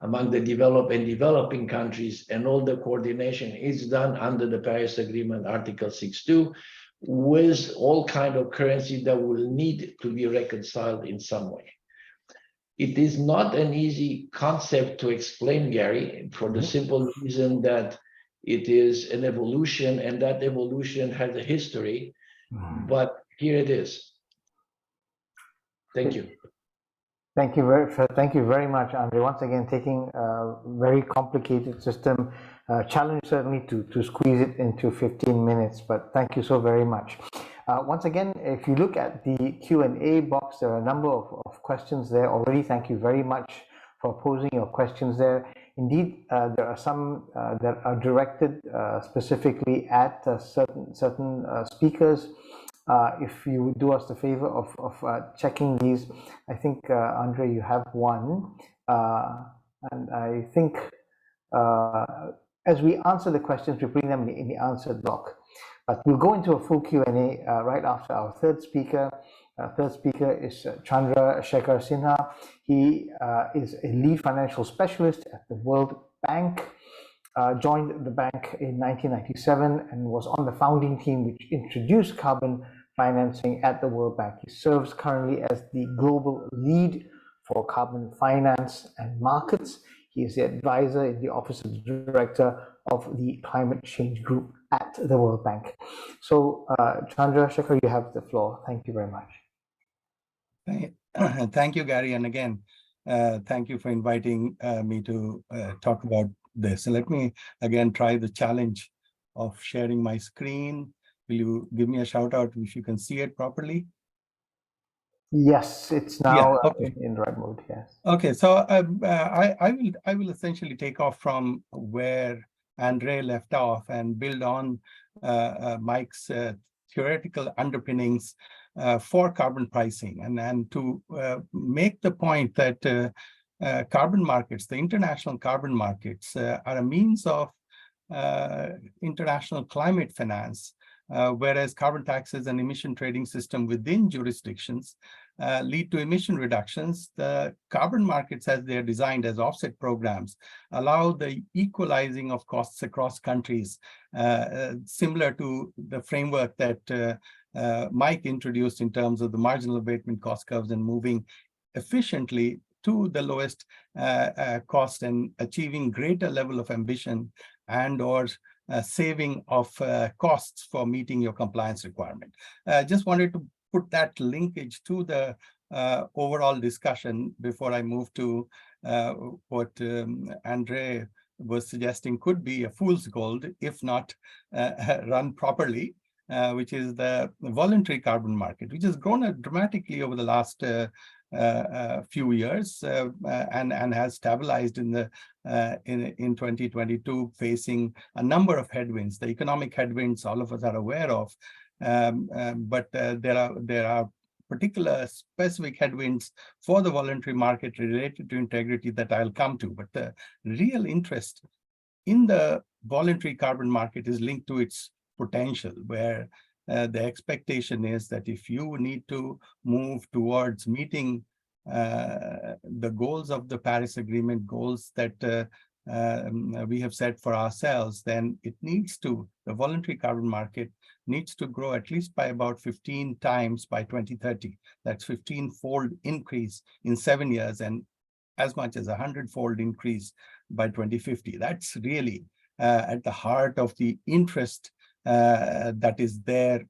Speaker 4: among the developed and developing countries, and all the coordination is done under the Paris Agreement, Article 6.2, with all kind of currency that will need to be reconciled in some way. It is not an easy concept to explain, Gary, for the simple reason that it is an evolution, and that evolution has a history, but here it is. Thank you.
Speaker 2: Thank you very much, Andrei. Once again, taking a very complicated system, challenge certainly to squeeze it into 15 minutes, but thank you so very much. Once again, if you look at the Q&A box, there are a number of questions there already. Thank you very much for posing your questions there. Indeed, there are some that are directed specifically at certain speakers. If you would do us the favor of checking these, I think, Andrei, you have one. And I think as we answer the questions, we bring them in the answer block. But we'll go into a full Q&A right after our third speaker. Our third speaker is Chandra Sinha. He is a lead financial specialist at the World Bank. Joined the bank in 1997 and was on the founding team which introduced carbon financing at the World Bank. He serves currently as the global lead for carbon finance and markets. He is the advisor in the office of the director of the Climate Change Group at the World Bank. So, Chandra Shekhar, you have the floor. Thank you very much.
Speaker 5: Thank you, Gary. And again, thank you for inviting me to talk about this. So let me again try the challenge of sharing my screen. Will you give me a shout out if you can see it properly?
Speaker 2: Yes, it's now
Speaker 5: okay.
Speaker 2: in the right mode. Yes.
Speaker 5: Okay, so I will essentially take off from where Andrei left off and build on Mike's theoretical underpinnings for carbon pricing, and to make the point that carbon markets, the international carbon markets, are a means of international climate finance, whereas carbon taxes and emission trading system within jurisdictions lead to emission reductions. The carbon markets, as they're designed as offset programs, allow the equalizing of costs across countries, similar to the framework that Mike introduced in terms of the marginal abatement cost curves and moving efficiently to the lowest cost and achieving greater level of ambition and or saving of costs for meeting your compliance requirement. Just wanted to put that linkage to the overall discussion before I move to what Andrei was suggesting could be a fool's gold if not run properly, which is the voluntary carbon market, which has grown dramatically over the last few years and has stabilized in 2022, facing a number of headwinds. The economic headwinds all of us are aware of, but there are particular specific headwinds for the voluntary market related to integrity that I'll come to. But the real interest in the voluntary carbon market is linked to its potential, where the expectation is that if you need to move towards meeting the goals of the Paris Agreement, goals that we have set for ourselves, then the voluntary carbon market needs to grow at least by about 15 times by 2030. That's 15-fold increase in 7 years and as much as 100-fold increase by 2050. That's really at the heart of the interest that is there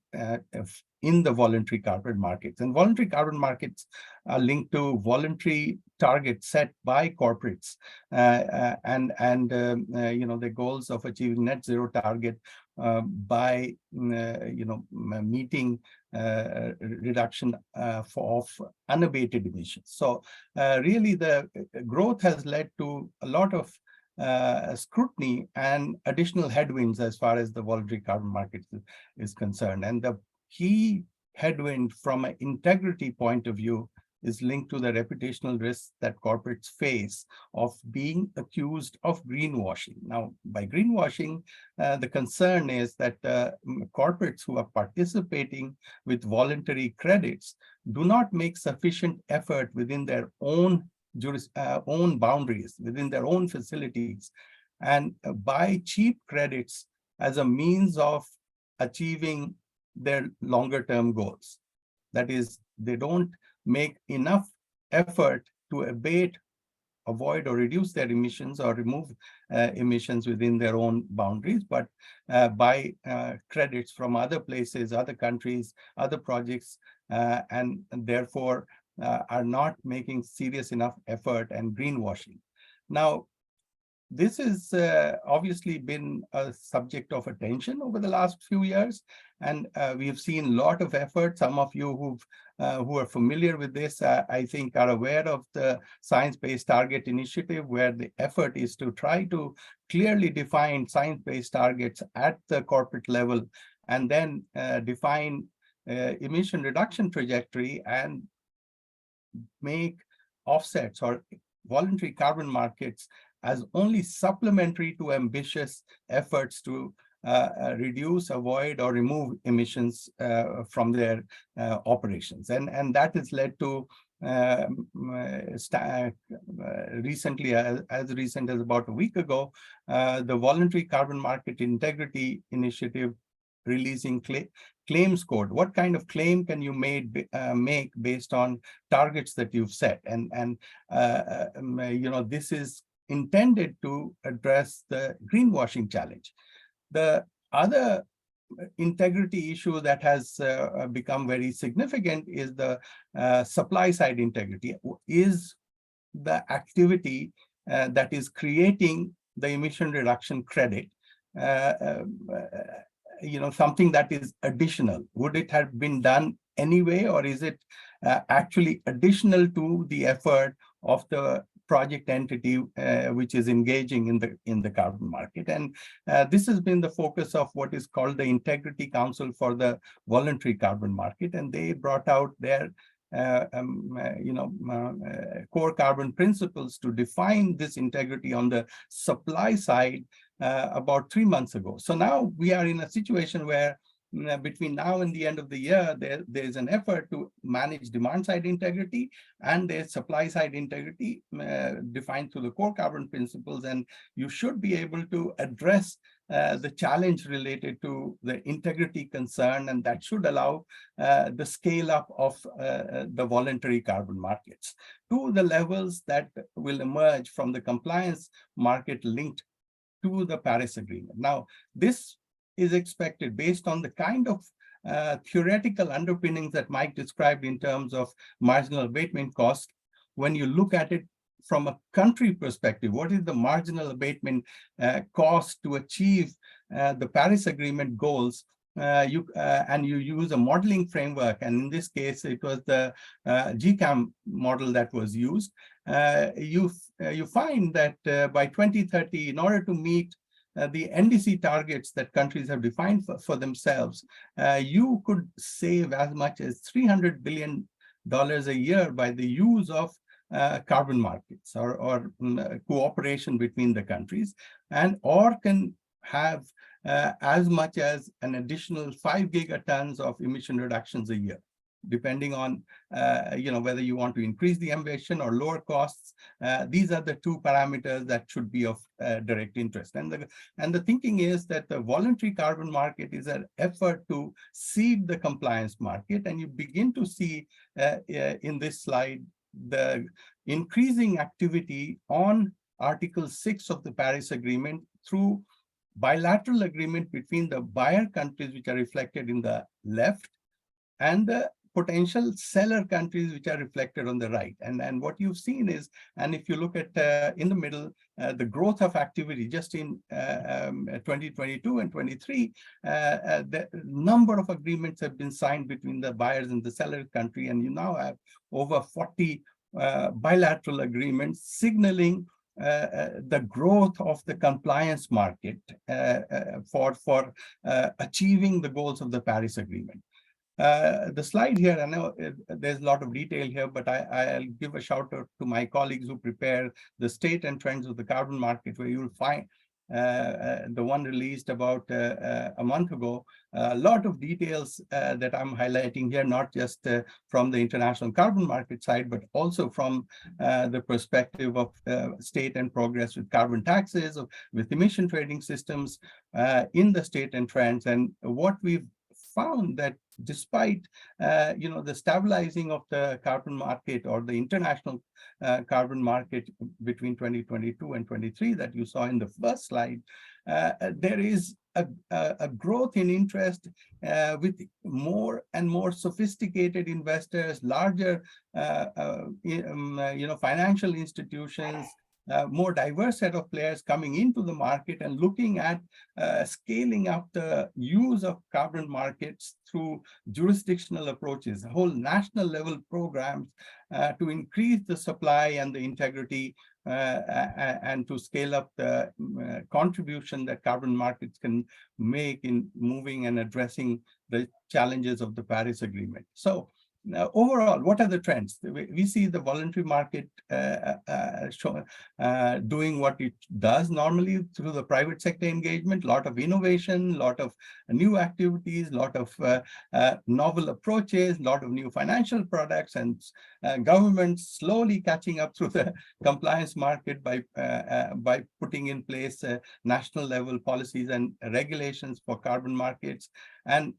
Speaker 5: in the voluntary carbon markets. And voluntary carbon markets are linked to voluntary targets set by corporates the goals of achieving net zero target by meeting reduction of unabated emissions. So really the growth has led to a lot of scrutiny and additional headwinds as far as the voluntary carbon market is concerned. And the key headwind from an integrity point of view is linked to the reputational risks that corporates face of being accused of greenwashing. Now, by greenwashing, the concern is that corporates who are participating with voluntary credits do not make sufficient effort within their own boundaries, within their own facilities, and buy cheap credits as a means of achieving their longer term goals. That is, they don't make enough effort to abate, avoid, or reduce their emissions or remove emissions within their own boundaries, but buy credits from other places, other countries, other projects, and therefore are not making serious enough effort and greenwashing. Now, this has obviously been a subject of attention over the last few years, and we have seen a lot of effort. Some of you who are familiar with this, I think, are aware of the Science-Based Target Initiative, where the effort is to try to clearly define science-based targets at the corporate level, and then define emission reduction trajectory and make offsets or voluntary carbon markets as only supplementary to ambitious efforts to reduce, avoid, or remove emissions from their operations. And that has led to recently, as recent as about a week ago, the Voluntary Carbon Market Integrity Initiative releasing claims code. What kind of claim can you make based on targets that you've set? And this is intended to address the greenwashing challenge. The other integrity issue that has become very significant is the supply side integrity. Is the activity that is creating the emission reduction credit something that is additional? Would it have been done anyway, or is it actually additional to the effort of the project entity which is engaging in the carbon market? And this has been the focus of what is called the Integrity Council for the Voluntary Carbon Market, and they brought out their core carbon principles to define this integrity on the supply side about 3 months ago. So now we are in a situation where between now and the end of the year, there is an effort to manage demand side integrity and there's supply side integrity defined through the core carbon principles. And you should be able to address the challenge related to the integrity concern, and that should allow the scale up of the voluntary carbon markets to the levels that will emerge from the compliance market linked to the Paris Agreement. Now, this is expected based on the kind of theoretical underpinnings that Mike described in terms of marginal abatement cost. When you look at it from a country perspective, what is the marginal abatement cost to achieve the Paris Agreement goals? And you use a modeling framework, and in this case, it was the GCAM model that was used. You find that by 2030, in order to meet the NDC targets that countries have defined for themselves, you could save as much as $300 billion a year by the use of carbon markets or cooperation between the countries, or can have as much as an additional 5 gigatons of emission reductions a year, depending on whether you want to increase the ambition or lower costs. These are the two parameters that should be of direct interest. And the thinking is that the voluntary carbon market is an effort to seed the compliance market, and you begin to see in this slide the increasing activity on Article 6 of the Paris Agreement through bilateral agreement between the buyer countries, which are reflected in the left, and the potential seller countries which are reflected on the right. And what you've seen is, and if you look at in the middle, the growth of activity just in 2022 and 23, the number of agreements have been signed between the buyers and the seller country, and you now have over 40 bilateral agreements signaling the growth of the compliance market for achieving the goals of the Paris Agreement. The slide here, I know there's a lot of detail here, but I'll give a shout out to my colleagues who prepare the state and trends of the carbon market, where you'll find the one released about a month ago, a lot of details that I'm highlighting here, not just from the international carbon market side, but also from the perspective of state and progress with carbon taxes, with emission trading systems in the state and trends. And what we've found that despite the stabilizing of the carbon market or the international carbon market between 2022 and 23 that you saw in the first slide, there is a growth in interest with more and more sophisticated investors, larger financial institutions, more diverse set of players coming into the market and looking at scaling up the use of carbon markets through jurisdictional approaches, whole national level programs to increase the supply and the integrity and to scale up the contribution that carbon markets can make in moving and addressing the challenges of the Paris Agreement. So overall, what are the trends? We see the voluntary market doing what it does normally through the private sector engagement, a lot of innovation, a lot of new activities, a lot of novel approaches, a lot of new financial products, and governments slowly catching up through the compliance market by putting in place national level policies and regulations for carbon markets. And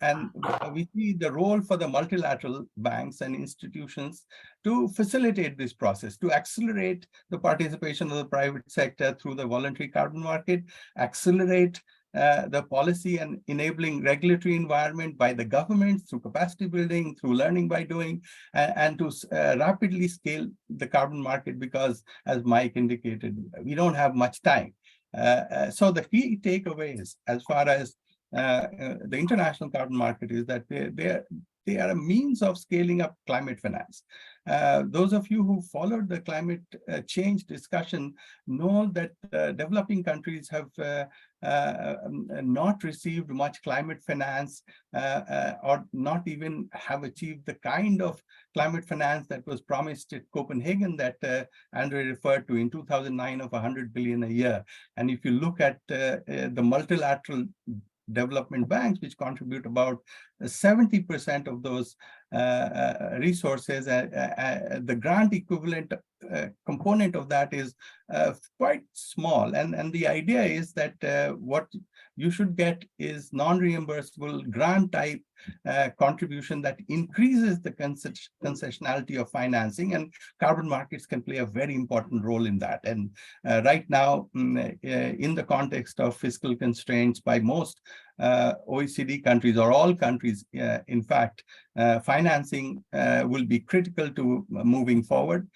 Speaker 5: we see the role for the multilateral banks and institutions to facilitate this process, to accelerate the participation of the private sector through the voluntary carbon market, accelerate the policy and enabling regulatory environment by the governments through capacity building, through learning by doing, and to rapidly scale the carbon market, because as Mike indicated, we don't have much time. So the key takeaways as far as the international carbon market is that they are a means of scaling up climate finance. Those of you who followed the climate change discussion know that developing countries have not received much climate finance or not even have achieved the kind of climate finance that was promised at Copenhagen that Andrei referred to in 2009 of 100 billion a year. And if you look at the multilateral development banks, which contribute about 70% of those resources, the grant equivalent component of that is quite small. And the idea is that what you should get is non-reimbursable grant type contribution that increases the concessionality of financing, and carbon markets can play a very important role in that. And right now, in the context of fiscal constraints by most OECD countries, or all countries, in fact, financing will be critical to moving forward.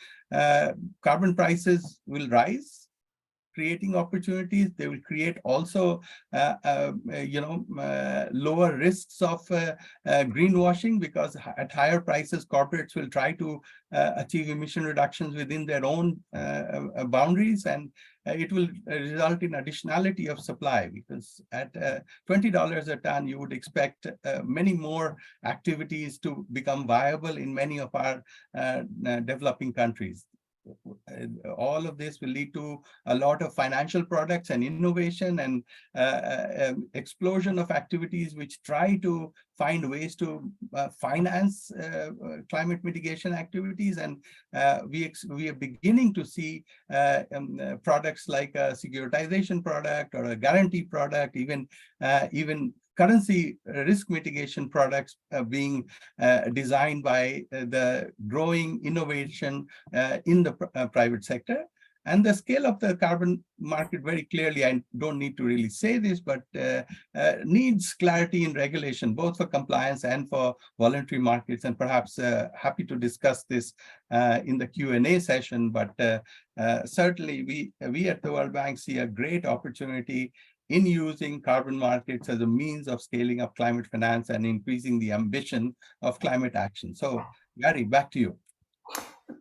Speaker 5: Carbon prices will rise, creating opportunities. They will create also, lower risks of greenwashing, because at higher prices, corporates will try to achieve emission reductions within their own boundaries, and it will result in additionality of supply, because at $20 a ton, you would expect many more activities to become viable in many of our developing countries. All of this will lead to a lot of financial products and innovation and explosion of activities which try to find ways to finance climate mitigation activities. And we are beginning to see products like a securitization product or a guarantee product, even currency risk mitigation products being designed by the growing innovation in the private sector. And the scale of the carbon market, very clearly, I don't need to really say this, but needs clarity in regulation, both for compliance and for voluntary markets. And perhaps happy to discuss this in the Q&A session. But certainly, we at the World Bank see a great opportunity in using carbon markets as a means of scaling up climate finance and increasing the ambition of climate action. So, Gary, back to you.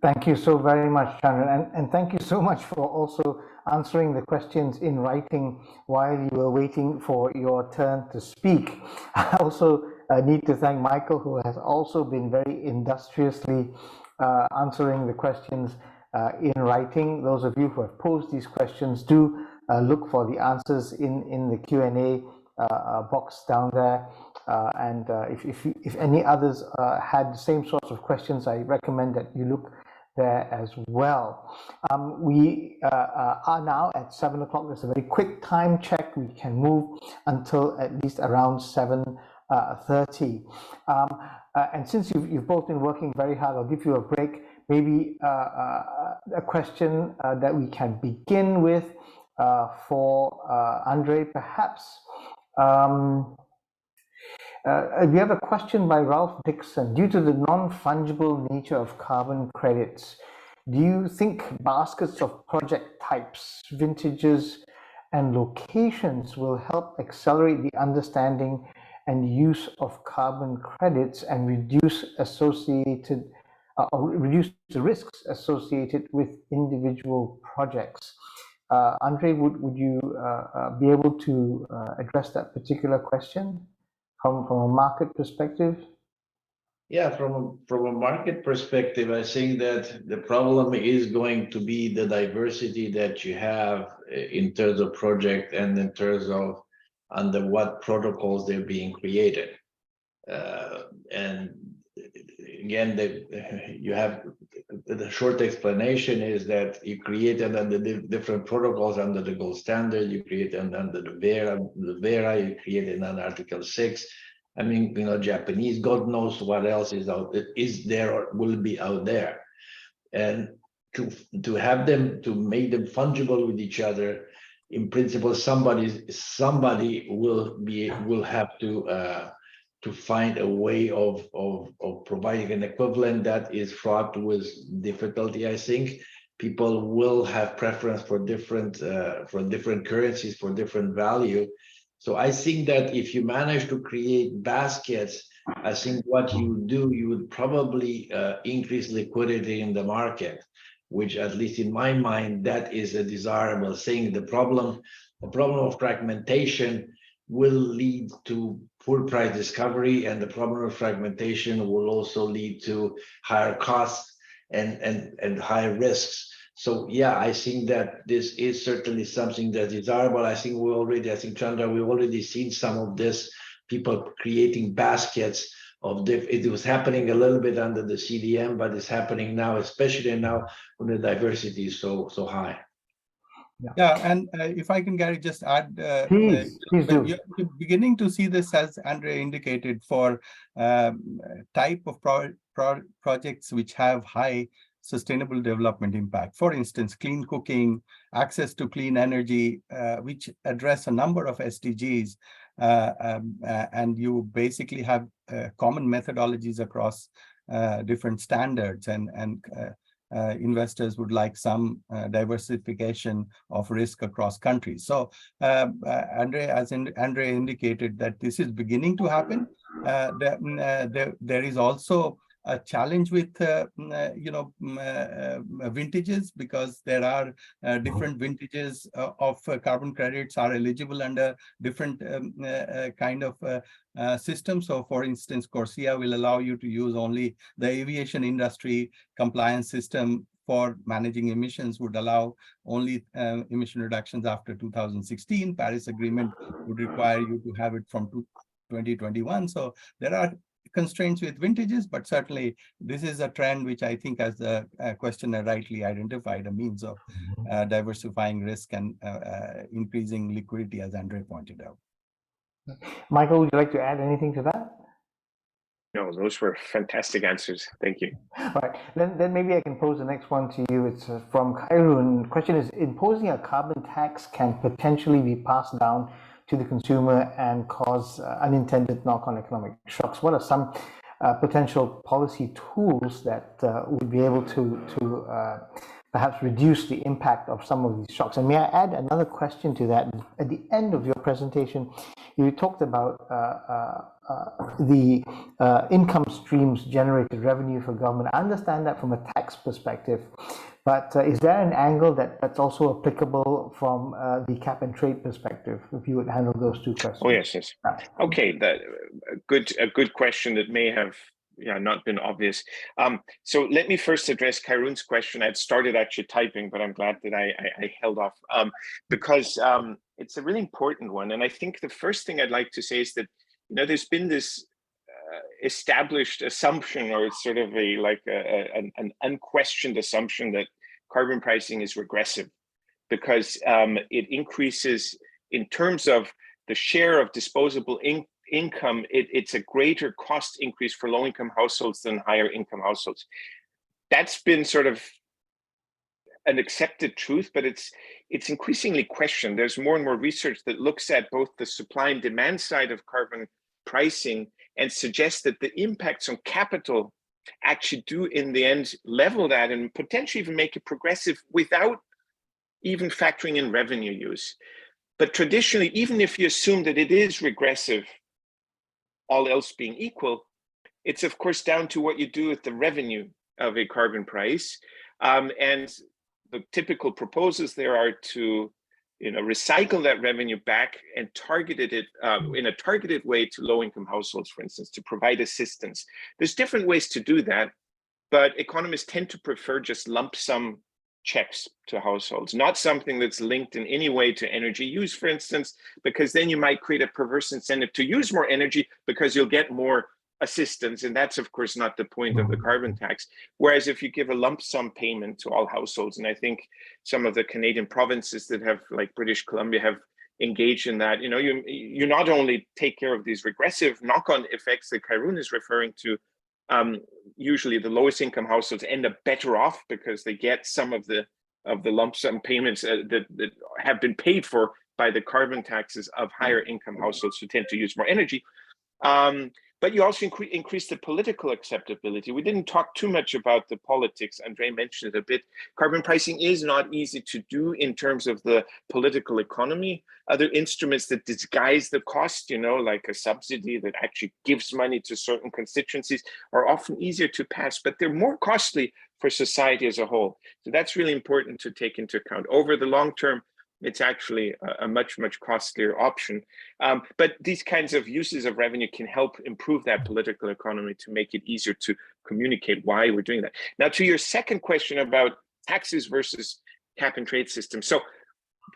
Speaker 2: Thank you so very much, Chandra, and thank you so much for also answering the questions in writing while you were waiting for your turn to speak. I also need to thank Michael, who has also been very industriously answering the questions in writing. Those of you who have posed these questions, do look for the answers in the Q&A box down there. And if any others had the same sorts of questions, I recommend that you look there as well. We are now at 7 o'clock. There's a very quick time check. We can move until at least around 7:30. And since you've both been working very hard, I'll give you a break. Maybe a question that we can begin with for Andrei, perhaps. We have a question by Ralph Dixon. Due to the non-fungible nature of carbon credits, do you think baskets of project types, vintages, and locations will help accelerate the understanding and use of carbon credits and reduce reduce the risks associated with individual projects? Andrei, would you be able to address that particular question from a market perspective?
Speaker 4: Yeah, from a market perspective, I think that the problem is going to be the diversity that you have in terms of project and in terms of under what protocols they're being created. And again, you have the short explanation is that you create it under the different protocols under the gold standard, you create it under the Vera, you create it under Article 6. I mean, Japanese, God knows what else is out is there or will be out there. And to have them, to make them fungible with each other, in principle, somebody will have to find a way of providing an equivalent that is fraught with difficulty. I think people will have preference for different currencies, for different value. So I think that if you manage to create baskets, I think what you do, you would probably increase liquidity in the market, which at least in my mind, that is a desirable thing. The problem of fragmentation will lead to poor price discovery, and the problem of fragmentation will also lead to higher costs and higher risks. So yeah, I think that this is certainly something that's desirable. I think Chandra, we've already seen some of this, people creating baskets of it was happening a little bit under the CDM, but it's happening now, especially now when the diversity is so high.
Speaker 5: Yeah, and if I can, Gary, just add,
Speaker 2: please do.
Speaker 5: You're beginning to see this, as Andrei indicated, for type of projects which have high sustainable development impact. For instance, clean cooking, access to clean energy, which address a number of SDGs, and you basically have common methodologies across different standards, and investors would like some diversification of risk across countries. So Andrei indicated that this is beginning to happen. There is also a challenge with vintages, because there are different vintages of carbon credits are eligible under different kind of systems. So for instance, CORSIA will allow you to use only the aviation industry compliance system for managing emissions, would allow only emission reductions after 2016. Paris Agreement would require you to have it from 2021. So there are constraints with vintages, but certainly this is a trend which I think, as the questioner rightly identified, a means of diversifying risk and increasing liquidity, as Andrei pointed out.
Speaker 2: Michael, would you like to add anything to that?
Speaker 3: No, those were fantastic answers. Thank you.
Speaker 2: All right, then maybe I can pose the next one to you. It's from Khairun. The question is, imposing a carbon tax can potentially be passed down to the consumer and cause unintended knock-on economic shocks. What are some potential policy tools that would be able to perhaps reduce the impact of some of these shocks? And may I add another question to that? At the end of your presentation, you talked about the income streams generated revenue for government. I understand that from a tax perspective, but is there an angle that's also applicable from the cap and trade perspective? If you would handle those two questions.
Speaker 3: Oh yes, yes. Okay, a good question that may have not been obvious. So let me first address Khairun's question. I'd started actually typing, but I'm glad that I held off because it's a really important one. And I think the first thing I'd like to say is that there's been this established assumption, or it's sort of an unquestioned assumption that carbon pricing is regressive because it increases in terms of the share of disposable income. It's a greater cost increase for low-income households than higher income households. That's been sort of an accepted truth, but it's increasingly questioned. There's more and more research that looks at both the supply and demand side of carbon pricing and suggests that the impacts on capital actually do in the end level that and potentially even make it progressive without even factoring in revenue use. But traditionally, even if you assume that it is regressive, all else being equal, it's of course down to what you do with the revenue of a carbon price. And the typical proposals there are to recycle that revenue back and targeted it in a targeted way to low-income households, for instance, to provide assistance. There's different ways to do that, but economists tend to prefer just lump sum checks to households, not something that's linked in any way to energy use, for instance, because then you might create a perverse incentive to use more energy because you'll get more assistance. And that's, of course, not the point of the carbon tax. Whereas if you give a lump sum payment to all households, and I think some of the Canadian provinces that have, like British Columbia, have engaged in that, you not only take care of these regressive knock-on effects that Khairun is referring to, usually the lowest income households end up better off because they get some of the lump sum payments that have been paid for by the carbon taxes of higher income households who tend to use more energy. But you also increase the political acceptability. We didn't talk too much about the politics. Andrei mentioned it a bit. Carbon pricing is not easy to do in terms of the political economy. Other instruments that disguise the cost, like a subsidy that actually gives money to certain constituencies, are often easier to pass, but they're more costly for society as a whole. So that's really important to take into account. Over the long term, it's actually a much, much costlier option. But these kinds of uses of revenue can help improve that political economy to make it easier to communicate why we're doing that. Now, to your second question about taxes versus cap and trade system. So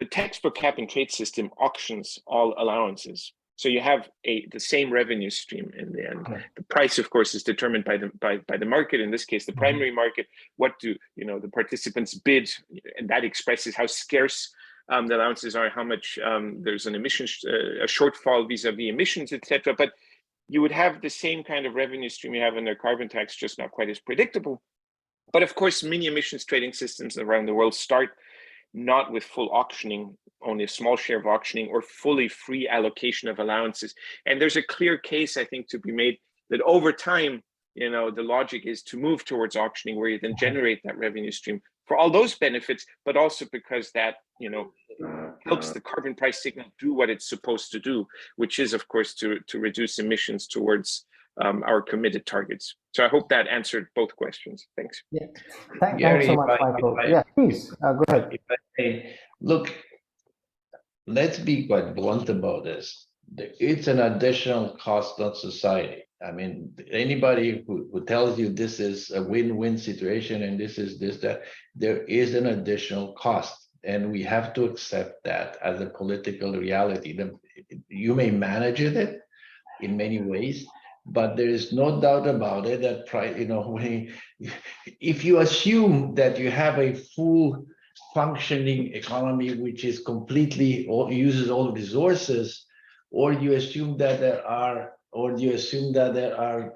Speaker 3: the textbook cap and trade system auctions all allowances. So you have the same revenue stream in the end. Okay. The price, of course, is determined by the market. In this case, the primary market. What do the participants bid, and that expresses how scarce the allowances are, how much there's an emissions a shortfall vis-a-vis emissions, etc. But you would have the same kind of revenue stream you have in their carbon tax, just not quite as predictable. But of course, many emissions trading systems around the world start not with full auctioning, only a small share of auctioning, or fully free allocation of allowances. And there's a clear case, I think, to be made that over time, the logic is to move towards auctioning, where you then generate that revenue stream for all those benefits, but also because that helps the carbon price signal do what it's supposed to do, which is, of course, to reduce emissions towards our committed targets. So I hope that answered both questions. Thanks.
Speaker 2: Yeah. Thanks so much, Michael. Yeah, please go ahead.
Speaker 4: Look, let's be quite blunt about this. It's an additional cost on society. I mean, anybody who tells you this is a win-win situation and this is that, there is an additional cost. And we have to accept that as a political reality. You may manage it in many ways, but there is no doubt about it that if you assume that you have a full functioning economy which is completely or uses all resources, or you assume that there are or do you assume that there are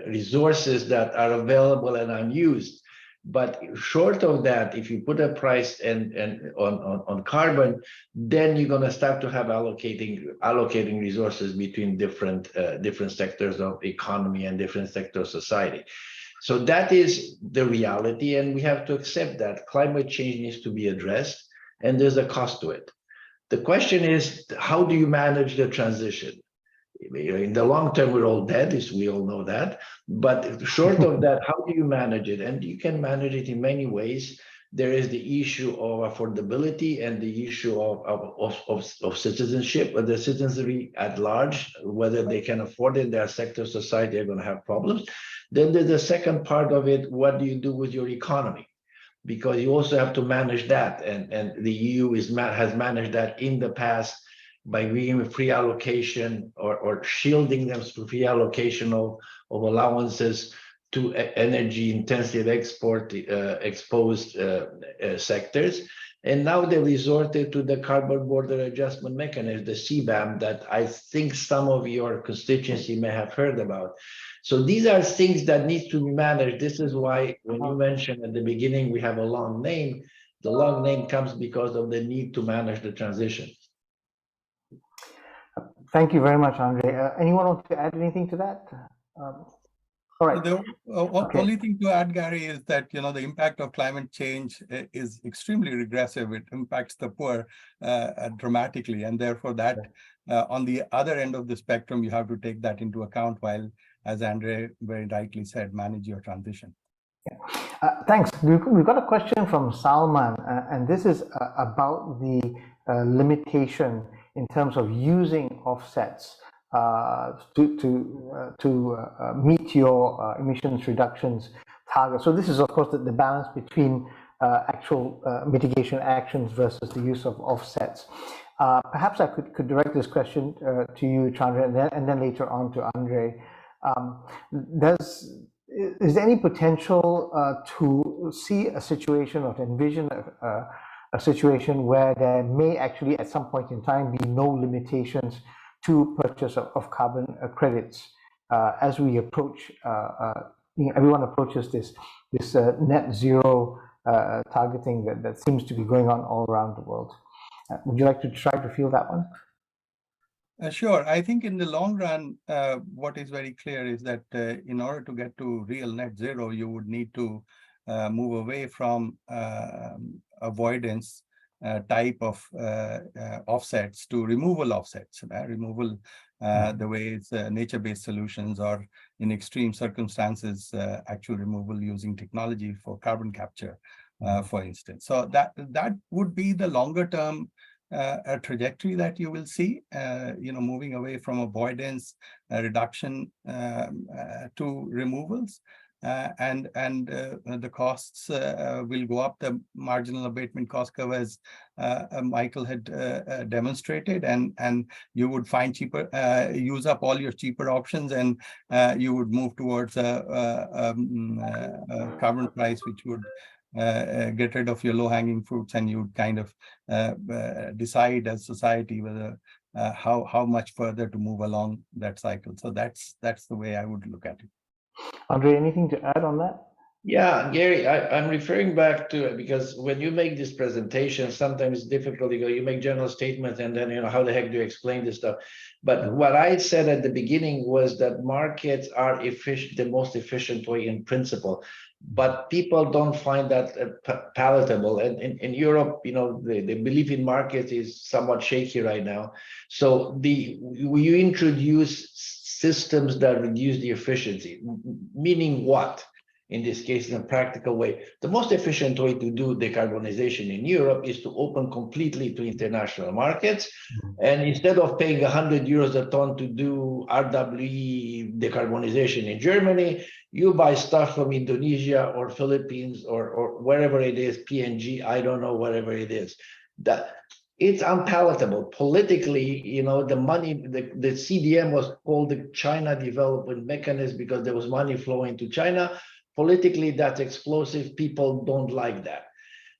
Speaker 4: resources that are available and unused? But short of that, if you put a price on carbon, then you're going to start to have allocating resources between different sectors of economy and different sectors of society. So that is the reality, and we have to accept that climate change needs to be addressed, and there's a cost to it. The question is, how do you manage the transition? In the long term, we're all dead, as we all know that. But short of that, how do you manage it? And you can manage it in many ways. There is the issue of affordability and the issue of citizenship, but the citizenry at large, whether they can afford it, their sector of society are going to have problems. Then there's the second part of it. What do you do with your economy? Because you also have to manage that. And the EU has managed that in the past by giving free allocation or shielding them through free allocation of allowances to energy intensive exposed sectors. And now they resorted to the carbon border adjustment mechanism, the CBAM, that I think some of your constituency may have heard about. So these are things that need to be managed. This is why when you mentioned at the beginning we have a long name, the long name comes because of the need to manage the transition.
Speaker 2: Thank you very much, Andrei. Anyone want to add anything to that? All right.
Speaker 5: The only thing to add, Gary, is that the impact of climate change is extremely regressive. It impacts the poor dramatically, and therefore that on the other end of the spectrum, you have to take that into account while, as Andrei very rightly said, manage your transition.
Speaker 2: Thanks. We've got a question from Salman, and this is about the limitation in terms of using offsets to meet your emissions reductions target. So this is, of course, the balance between actual mitigation actions versus the use of offsets. Perhaps I could direct this question to you, Chandra, and then later on to Andrei. Is there any potential to see a situation or to envision a situation where there may actually at some point in time be no limitations to purchase of carbon credits as we approach, everyone approaches this net zero targeting that seems to be going on all around the world? Would you like to try to field that one?
Speaker 5: Sure. I think in the long run, what is very clear is that in order to get to real net zero, you would need to move away from avoidance type of offsets to removal offsets. Removal, the way it's nature-based solutions, or in extreme circumstances, actual removal using technology for carbon capture, for instance. So that would be the longer term a trajectory that you will see, moving away from avoidance, reduction to removals, and the costs will go up. The marginal abatement cost curve, as Michael had demonstrated, and you would find cheaper, use up all your cheaper options, and you would move towards a carbon price which would get rid of your low-hanging fruits, and you kind of decide as society whether how much further to move along that cycle. So that's the way I would look at it.
Speaker 2: Andrei, anything to add on that?
Speaker 4: Yeah, Gary, I'm referring back to it because when you make this presentation, sometimes it's difficult. You make general statements, and then how the heck do you explain this stuff? But what I said at the beginning was that markets are the most efficient way in principle, but people don't find that palatable. And in Europe, the belief in markets is somewhat shaky right now. So you introduce systems that reduce the efficiency, meaning what? In this case, in a practical way, the most efficient way to do decarbonization in Europe is to open completely to international markets. And instead of paying 100 euros a ton to do RWE decarbonization in Germany, you buy stuff from Indonesia or Philippines or wherever it is, PNG, I don't know, whatever it is. It's unpalatable politically. The money, the CDM was called the China Development Mechanism because there was money flowing to China. Politically, that's explosive. People don't like that.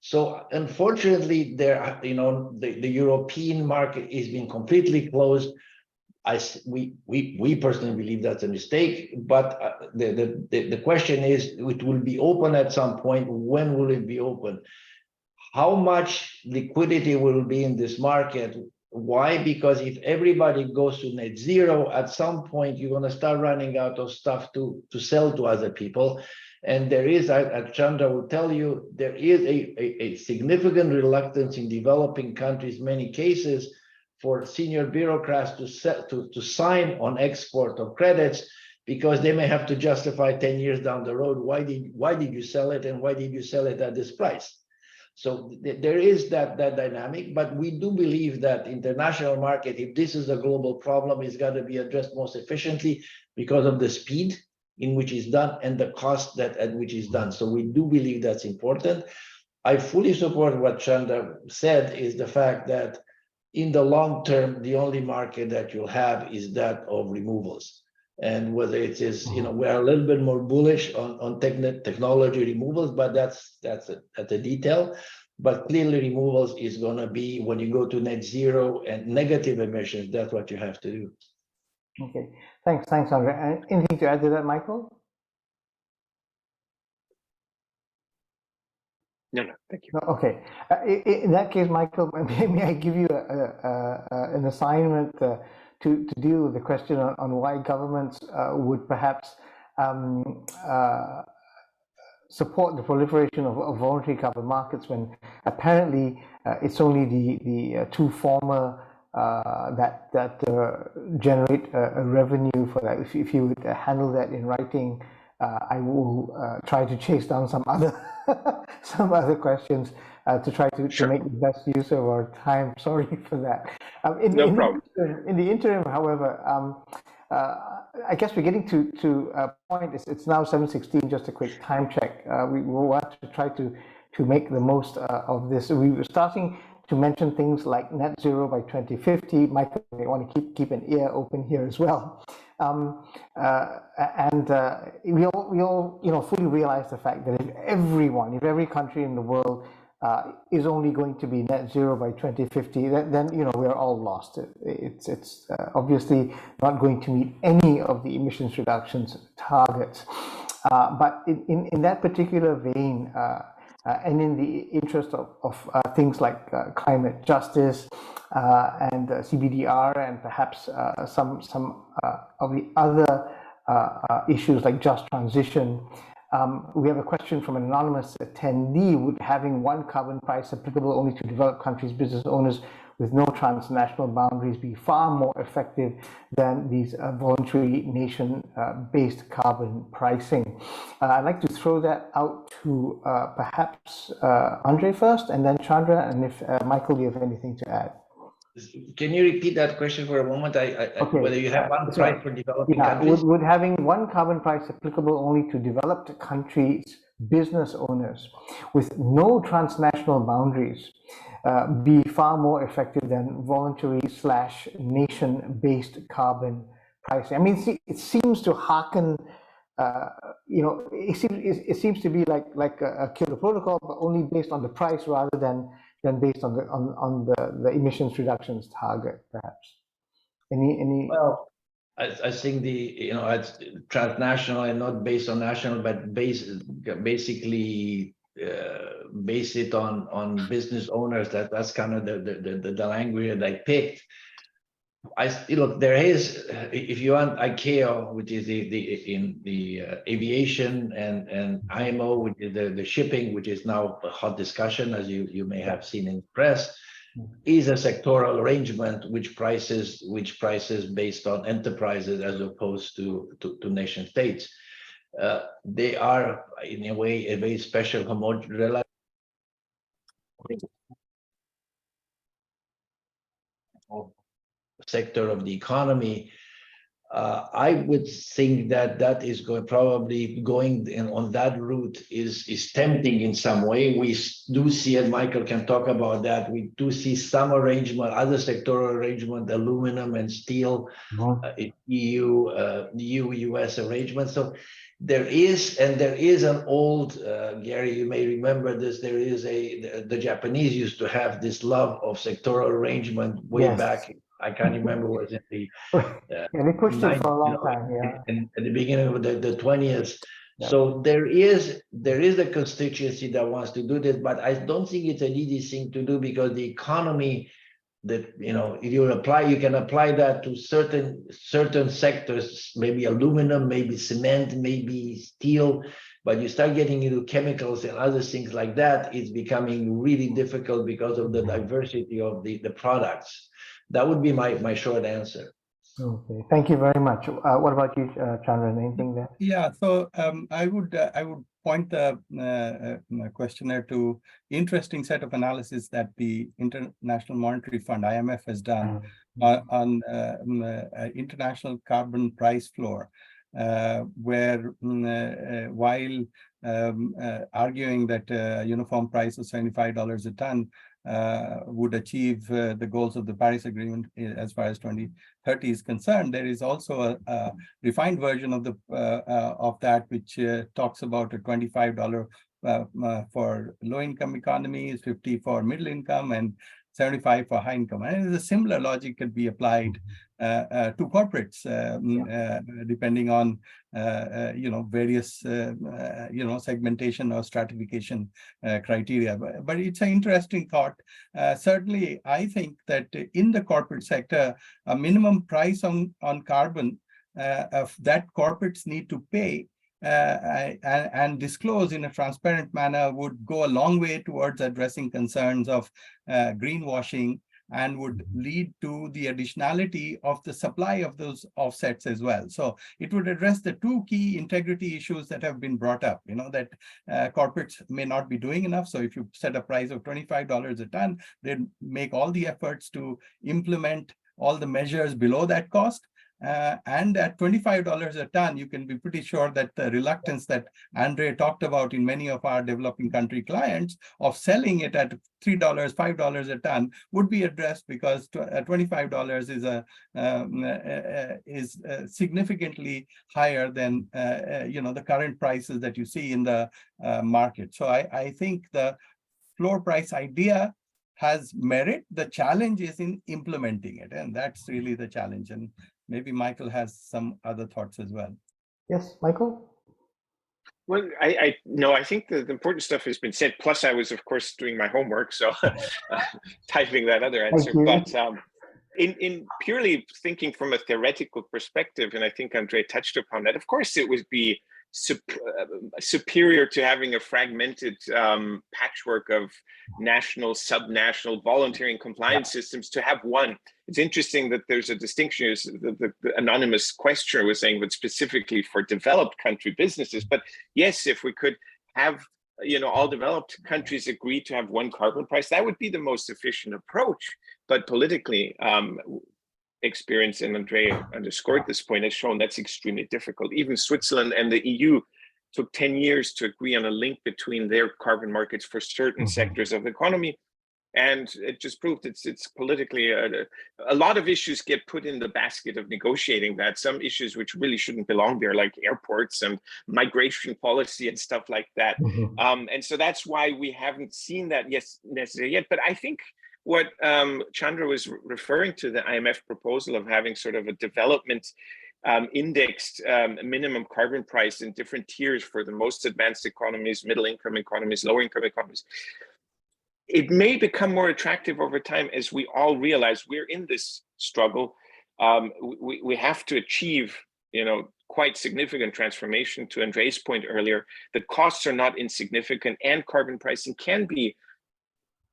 Speaker 4: So unfortunately, the European market is being completely closed. we personally believe that's a mistake, but the question is, it will be open at some point. When will it be open? How much liquidity will be in this market? Why? Because if everybody goes to net zero, at some point you're going to start running out of stuff to sell to other people. And there is, as Chandra will tell you, there is a significant reluctance in developing countries, many cases, for senior bureaucrats to sign on export of credits, because they may have to justify 10 years down the road, why did you sell it, and why did you sell it at this price? So there is that dynamic, but we do believe that international market, if this is a global problem, is got to be addressed most efficiently because of the speed in which it's done and the cost at which it's done. So we do believe that's important. I fully support what Chandra said, is the fact that in the long term, the only market that you'll have is that of removals. And whether it is, we're a little bit more bullish on technology removals, but that's a detail. But clearly removals is going to be, when you go to net zero and negative emissions, that's what you have to do.
Speaker 2: Okay, thanks, Andrei. Anything to add to that, Michael?
Speaker 3: No, thank you.
Speaker 2: Okay. In that case, Michael, may I give you an assignment to deal with the question on why governments would perhaps support the proliferation of voluntary carbon markets, when apparently it's only the two former that generate a revenue for that. If you would handle that in writing, I will try to chase down some other questions to try to make the best use of our time. Sorry for that.
Speaker 3: No problem.
Speaker 2: In the interim, however, I guess we're getting to a point. It's now 7:16. Just a quick time check. We will want to try to make the most of this. We were starting to mention things like net zero by 2050. Michael may want to keep an ear open here as well. We all fully realize the fact that if every country in the world is only going to be net zero by 2050, then we're all lost. It's obviously not going to meet any of the emissions reductions targets. But in that particular vein, and in the interest of things like climate justice and CBDR, and perhaps some of the other issues like just transition, we have a question from an anonymous attendee: would having one carbon price applicable only to developed countries' business owners with no transnational boundaries be far more effective than these voluntary nation-based carbon pricing? I'd like to throw that out to perhaps Andrei first, and then Chandra, and if Michael, you have anything to add.
Speaker 4: Can you repeat that question for a moment? Okay. Whether you have one price for developing countries?
Speaker 2: Would having one carbon price applicable only to developed countries' business owners with no transnational boundaries be far more effective than voluntary/nation-based carbon pricing? I mean, it seems to hearken, it seems to be like a Kyoto Protocol, but only based on the price rather than based on the emissions reductions target, perhaps. Any?
Speaker 4: Well, I think it's transnational and not based on national, but basically base it on business owners. That's kind of the language that I picked. Look, there is, if you want, ICAO, which is in the aviation, and IMO, which is the shipping, which is now a hot discussion, as you may have seen in the press, is a sectoral arrangement which prices based on enterprises as opposed to nation states. They are, in a way, a very special homogeneous sector of the economy. I would think that is probably going on that route is tempting in some way. We do see, and Michael can talk about that, we do see some arrangement, other sectoral arrangement, aluminum and steel, EU-US arrangement. So there is an old, Gary, you may remember this, the Japanese used to have this love of sectoral arrangement way back. I can't remember what was in the
Speaker 2: Yeah, they pushed it for a long time. Yeah.
Speaker 4: at the beginning of the 20th.
Speaker 2: Yeah.
Speaker 4: So there is a constituency that wants to do this, but I don't think it's an easy thing to do because the economy that if you can apply that to certain sectors, maybe aluminum, maybe cement, maybe steel, but you start getting into chemicals and other things like that, it's becoming really difficult because of the diversity of the products. That would be my short answer.
Speaker 2: Okay, thank you very much. What about you, Chandra? Anything there?
Speaker 5: Yeah, so I would point the questionnaire to interesting set of analysis that the International Monetary Fund (IMF) has done on international carbon price floor, where while arguing that uniform price of $75 a ton would achieve the goals of the Paris Agreement as far as 2030 is concerned, there is also a refined version of the of that which talks about a $25 for low-income economies, 50 for middle income, and 75 for high income. And a similar logic can be applied to corporates, depending on various segmentation or stratification criteria. But it's an interesting thought. Certainly, I think that in the corporate sector, a minimum price on carbon that corporates need to pay and disclose in a transparent manner would go a long way towards addressing concerns of greenwashing, and would lead to the additionality of the supply of those offsets as well. So it would address the two key integrity issues that have been brought up, that corporates may not be doing enough. So if you set a price of $25 a ton, they make all the efforts to implement all the measures below that cost. And at $25 a ton, you can be pretty sure that the reluctance that Andrei talked about in many of our developing country clients of selling it at $3, $5 a ton would be addressed, because $25 is significantly higher than the current prices that you see in the market. So I think the floor price idea has merit. The challenge is in implementing it, and that's really the challenge. And maybe Michael has some other thoughts as well.
Speaker 2: Yes, Michael?
Speaker 3: Well, I think the important stuff has been said. Plus, I was, of course, doing my homework, so typing that other answer. But in purely thinking from a theoretical perspective, and I think Andrei touched upon that, of course, it would be superior to having a fragmented patchwork of national, subnational, voluntary and compliance systems to have one. It's interesting that there's a distinction, as the anonymous questioner was saying, but specifically for developed country businesses. But yes, if we could have all developed countries agree to have one carbon price, that would be the most efficient approach. But politically, experience, and Andrei underscored this point, has shown that's extremely difficult. Even Switzerland and the EU took 10 years to agree on a link between their carbon markets for certain sectors of the economy. And it just proved it's politically, a lot of issues get put in the basket of negotiating that. Some issues which really shouldn't belong there, like airports and migration policy and stuff like that. And so that's why we haven't seen that necessarily yet. But I think what Chandra was referring to, the IMF proposal of having sort of a development indexed minimum carbon price in different tiers for the most advanced economies, middle income economies, lower income economies, it may become more attractive over time as we all realize we're in this struggle. We have to achieve, quite significant transformation. To Andrei's point earlier, the costs are not insignificant, and carbon pricing can be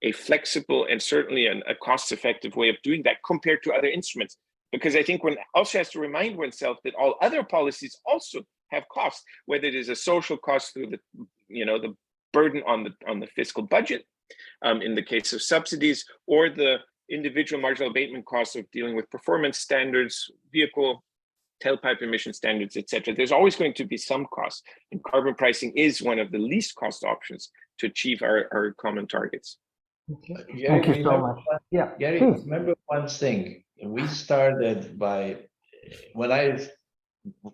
Speaker 3: a flexible and certainly a cost-effective way of doing that compared to other instruments. Because I think one also has to remind oneself that all other policies also have costs, whether it is a social cost through the burden on the fiscal budget, in the case of subsidies, or the individual marginal abatement costs of dealing with performance standards, vehicle tailpipe emission standards, etc. There's always going to be some cost, and carbon pricing is one of the least cost options to achieve our common targets.
Speaker 2: Okay. Thank you so much. Yeah,
Speaker 4: Gary,
Speaker 2: please.
Speaker 4: remember one thing. We started when I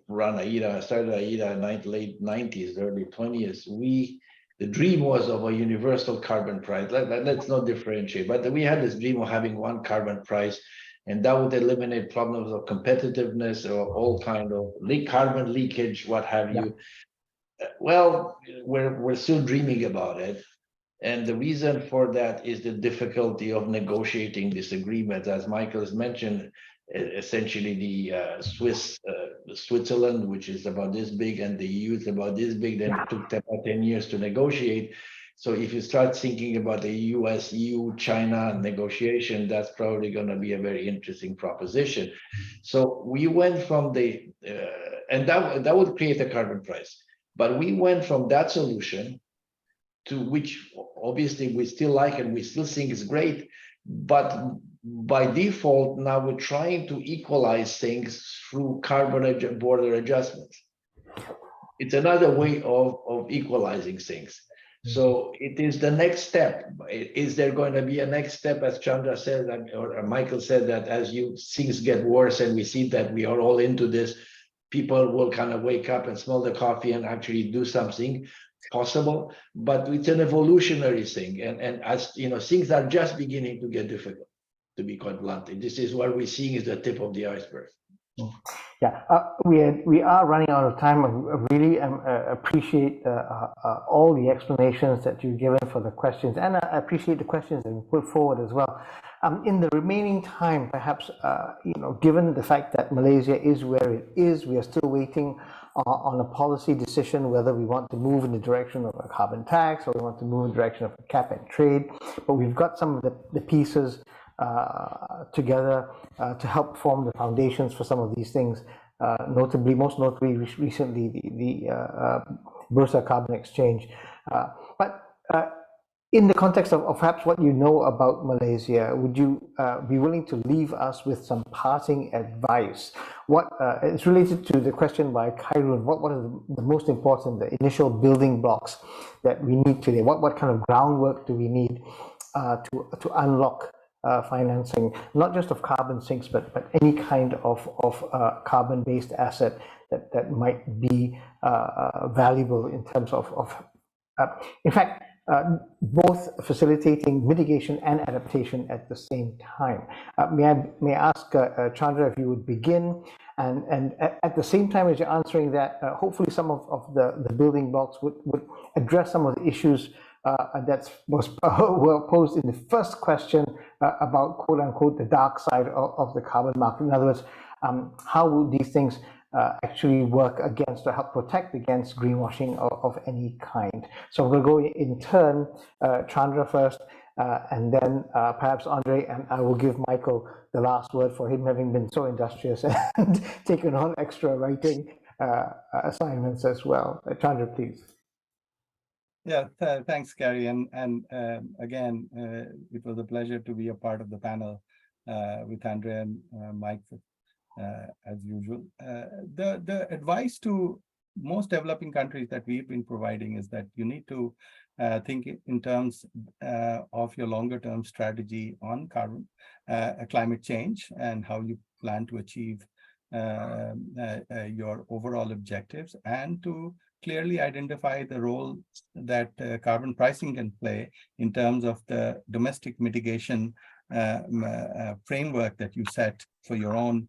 Speaker 4: ran AIDA, I started AIDA in late 90s, early 20s. The dream was of a universal carbon price. Let's not differentiate, but we had this dream of having one carbon price. And that would eliminate problems of competitiveness or all kind of carbon leakage, what have you. Well, we're still dreaming about it. And the reason for that is the difficulty of negotiating this agreement. As Michael has mentioned, essentially the Switzerland, which is about this big, and the EU is about this big, then it took about 10 years to negotiate. So if you start thinking about the US, EU, China negotiation, that's probably going to be a very interesting proposition. So we went from the, and that would create a carbon price. But we went from that solution to which obviously we still like and we still think is great, but by default now we're trying to equalize things through carbon border adjustments. It's another way of equalizing things. So it is the next step. Is there going to be a next step, as Chandra said, or Michael said, that as things get worse and we see that we are all into this, people will kind of wake up and smell the coffee and actually do something possible, but it's an evolutionary thing. And as you know, things are just beginning to get difficult, to be quite blunt. This is what we're seeing is the tip of the iceberg.
Speaker 2: Yeah, we are running out of time. I really appreciate all the explanations that you've given for the questions, and I appreciate the questions that you put forward as well. In the remaining time, perhaps, given the fact that Malaysia is where it is, we are still waiting on a policy decision whether we want to move in the direction of a carbon tax or we want to move in the direction of a cap and trade. But we've got some of the pieces together to help form the foundations for some of these things, most notably recently the Bursa Carbon Exchange. But in the context of perhaps what you know about Malaysia, would you be willing to leave us with some parting advice? What it's related to the question by Khairun. What are the most important, the initial building blocks that we need today? What kind of groundwork do we need to unlock financing, not just of carbon sinks, but any kind of carbon-based asset that might be valuable in terms of in fact, both facilitating mitigation and adaptation at the same time. May I ask Chandra if you would begin, and at the same time as you're answering that, hopefully some of the building blocks would address some of the issues that were posed in the first question about quote unquote the dark side of the carbon market. In other words, how would these things actually work against or help protect against greenwashing of any kind? So we'll go in turn, Chandra first, and then perhaps Andrei, and I will give Michael the last word for him having been so industrious and taken on extra writing assignments as well. Chandra, please.
Speaker 5: Yeah, thanks, Gary. And again, it was a pleasure to be a part of the panel with Andrei and Mike, as usual. The advice to most developing countries that we've been providing is that you need to think in terms of your longer term strategy on carbon, climate change, and how you plan to achieve your overall objectives, and to clearly identify the role that carbon pricing can play in terms of the domestic mitigation framework that you set for your own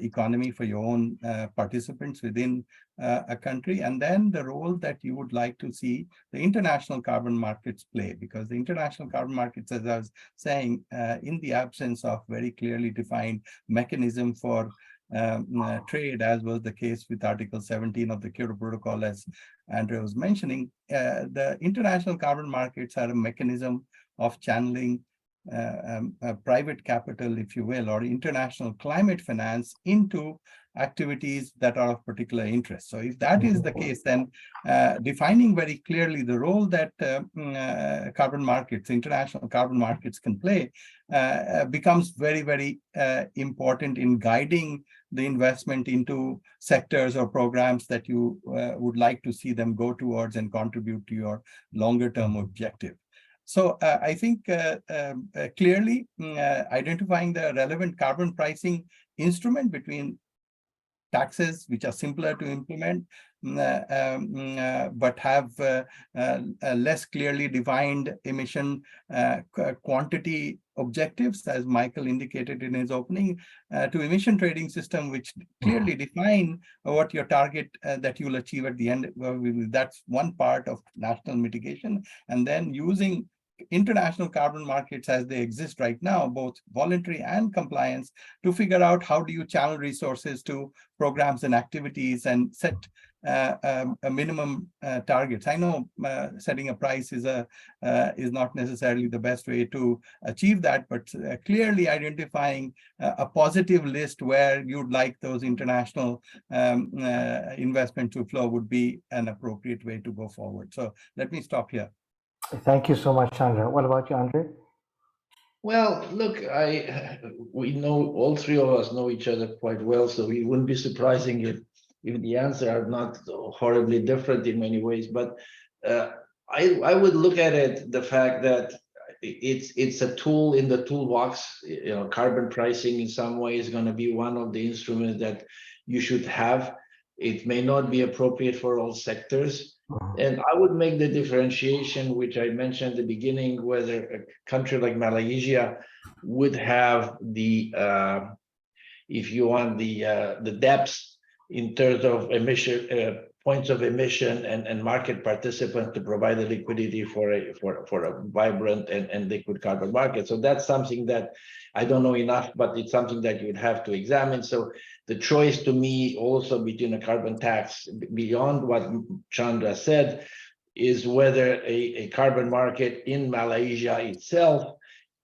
Speaker 5: economy, for your own participants within a country, and then the role that you would like to see the international carbon markets play. Because the international carbon markets, as I was saying, in the absence of very clearly defined mechanism for trade, as was the case with Article 17 of the Kyoto Protocol, as Andrei was mentioning, the international carbon markets are a mechanism of channeling private capital, if you will, or international climate finance into activities that are of particular interest. So if that is the case, then defining very clearly the role that carbon markets, international carbon markets can play becomes very, very important in guiding the investment into sectors or programs that you would like to see them go towards and contribute to your longer term objective. So I think clearly identifying the relevant carbon pricing instrument between taxes which are simpler to implement, but have less clearly defined emission quantity objectives, as Michael indicated in his opening, to emission trading system which clearly define what your target that you'll achieve at the end. That's one part of national mitigation. And then using international carbon markets as they exist right now, both voluntary and compliance, to figure out how do you channel resources to programs and activities and set a minimum targets. I know setting a price is not necessarily the best way to achieve that, but clearly identifying a positive list where you'd like those international investment to flow would be an appropriate way to go forward. So let me stop here.
Speaker 2: Thank you so much, Chandra. What about you, Andrei?
Speaker 4: Well, look, we know, all three of us know each other quite well, so it wouldn't be surprising if the answer are not horribly different in many ways. But I would look at it, the fact that it's a tool in the toolbox. You know, carbon pricing in some way is going to be one of the instruments that you should have. It may not be appropriate for all sectors. And I would make the differentiation, which I mentioned at the beginning, whether a country like Malaysia would have the, if you want, the depths in terms of emission, points of emission and market participants to provide the liquidity for a vibrant and liquid carbon market. So that's something that I don't know enough, but it's something that you would have to examine. So the choice to me also between a carbon tax, beyond what Chandra said, is whether a carbon market in Malaysia itself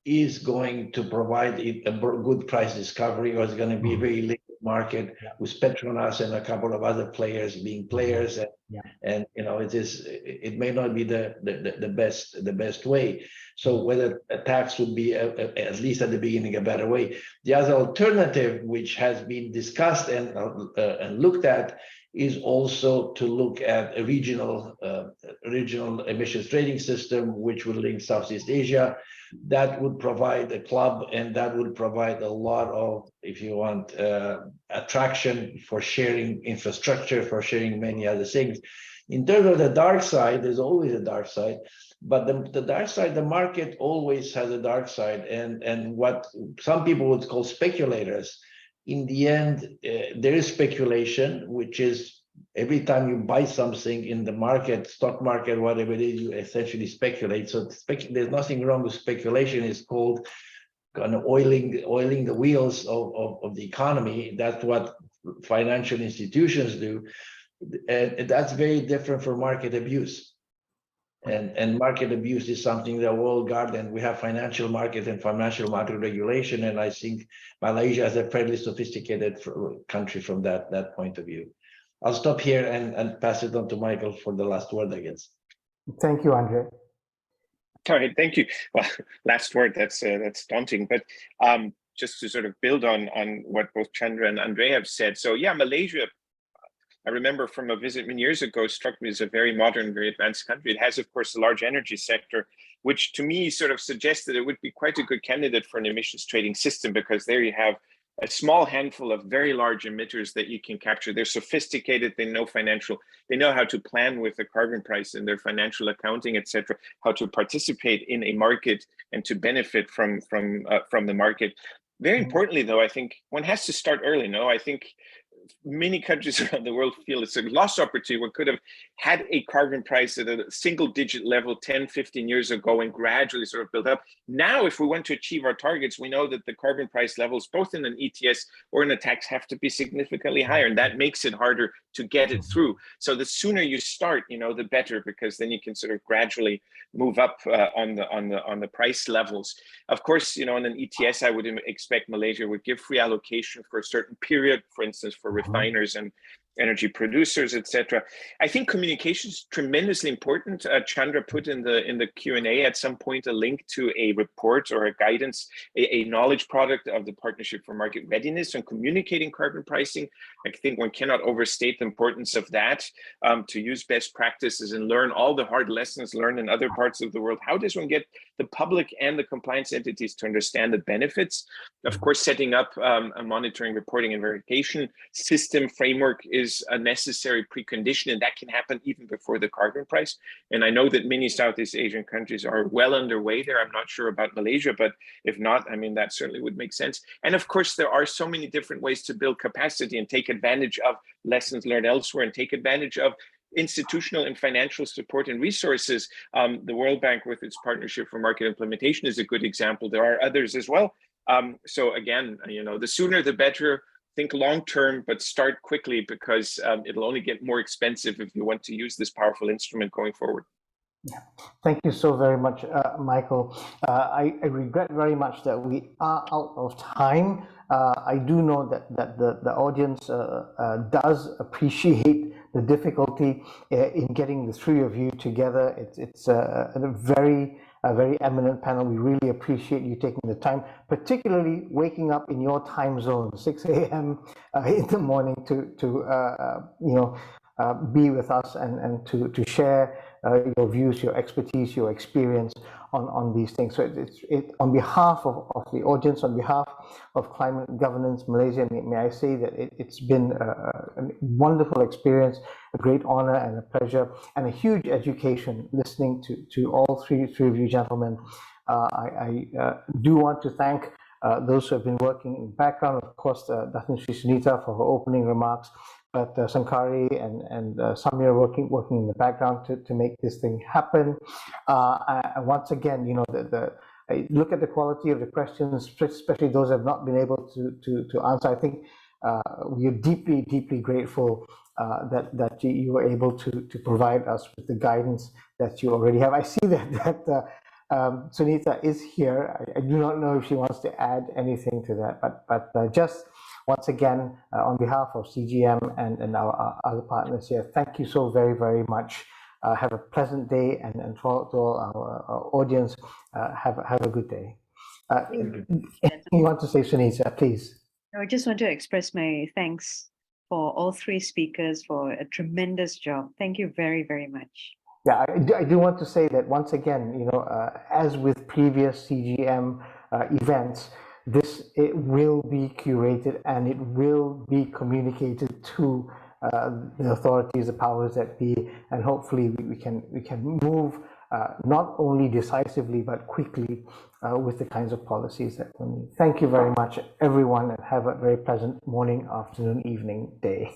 Speaker 4: is going to provide a good price discovery, or is going to be a very liquid market with Petronas and a couple of other players being players, and you know, it may not be the best way. So whether a tax would be at least at the beginning a better way. The other alternative, which has been discussed and looked at, is also to look at a regional emissions trading system, which would link Southeast Asia. That would provide a club, and that would provide a lot of, if you want, attraction for sharing infrastructure, for sharing many other things. In terms of the dark side, there's always a dark side, but the dark side, the market always has a dark side, and what some people would call speculators. In the end, there is speculation, which is every time you buy something in the market, stock market, whatever it is, you essentially speculate. So there's nothing wrong with speculation. It's called kind of oiling the wheels of the economy. That's what financial institutions do. And that's very different from market abuse. And market abuse is something that we're all guard, and we have financial market and financial market regulation. And I think Malaysia is a fairly sophisticated country from that point of view. I'll stop here and pass it on to Michael for the last word, I guess.
Speaker 2: Thank you, Andrei.
Speaker 3: All right, thank you. Well, last word, that's daunting, but just to sort of build on what both Chandra and Andrei have said. So yeah, Malaysia, I remember from a visit many years ago, struck me as a very modern, very advanced country. It has, of course, a large energy sector, which to me sort of suggests that it would be quite a good candidate for an emissions trading system, because there you have a small handful of very large emitters that you can capture. They're sophisticated, they know how to plan with the carbon price in their financial accounting, etc., how to participate in a market and to benefit from the market. Very importantly, though, I think one has to start early. No, I think many countries around the world feel it's a lost opportunity. We could have had a carbon price at a single-digit level 10, 15 years ago and gradually sort of build up. Now, if we want to achieve our targets, we know that the carbon price levels, both in an ETS or in a tax, have to be significantly higher, and that makes it harder to get it through. So the sooner you start, the better, because then you can sort of gradually move up on the price levels. Of course, in an ETS, I would expect Malaysia would give free allocation for a certain period, for instance, for refiners and energy producers, etc. I think communication is tremendously important. Chandra put in the Q&A at some point a link to a report or a guidance, a knowledge product of the Partnership for Market Readiness on communicating carbon pricing. I think one cannot overstate the importance of that, to use best practices and learn all the hard lessons learned in other parts of the world. How does one get the public and the compliance entities to understand the benefits? Of course, setting up a monitoring, reporting, and verification system framework is a necessary precondition, and that can happen even before the carbon price. And I know that many Southeast Asian countries are well underway there. I'm not sure about Malaysia, but if not, I mean, that certainly would make sense. And of course, there are so many different ways to build capacity and take advantage of lessons learned elsewhere and take advantage of institutional and financial support and resources. The World Bank with its Partnership for Market Implementation is a good example. There are others as well. So again, you know, the sooner the better. Think long term, but start quickly, because it'll only get more expensive if you want to use this powerful instrument going forward.
Speaker 2: Yeah. Thank you so very much, Michael. I regret very much that we are out of time. I do know that the audience does appreciate the difficulty in getting the three of you together. It's a very eminent panel. We really appreciate you taking the time, particularly waking up in your time zone, 6 a.m. In the morning, to you know, be with us and to share your views, your expertise, your experience on these things. So it on behalf of the audience, on behalf of Climate Governance Malaysia, may I say that it's been a wonderful experience, a great honor and a pleasure, and a huge education listening to all three of you gentlemen. I do want to thank those who have been working in the background, of course, Datin Sunita for her opening remarks, but Sankari and Samir working in the background to make this thing happen. Once again, you know, look at the quality of the questions, especially those who have not been able to answer. I think we are deeply grateful that you were able to provide us with the guidance that you already have. I see that Sunita is here. I do not know if she wants to add anything to that, but just once again, on behalf of CGM and our other partners here, thank you so very much. Have a pleasant day, and to all our audience, have a good day. Anything you want to say, Sunita, please?
Speaker 1: I just want to express my thanks for all three speakers for a tremendous job. Thank you very much.
Speaker 2: Yeah, I do want to say that once again, you know, as with previous CGM events, it will be curated and it will be communicated to the authorities, the powers that be, and hopefully we can move not only decisively but quickly with the kinds of policies that we need. Thank you very much, everyone, and have a very pleasant morning, afternoon, evening, day.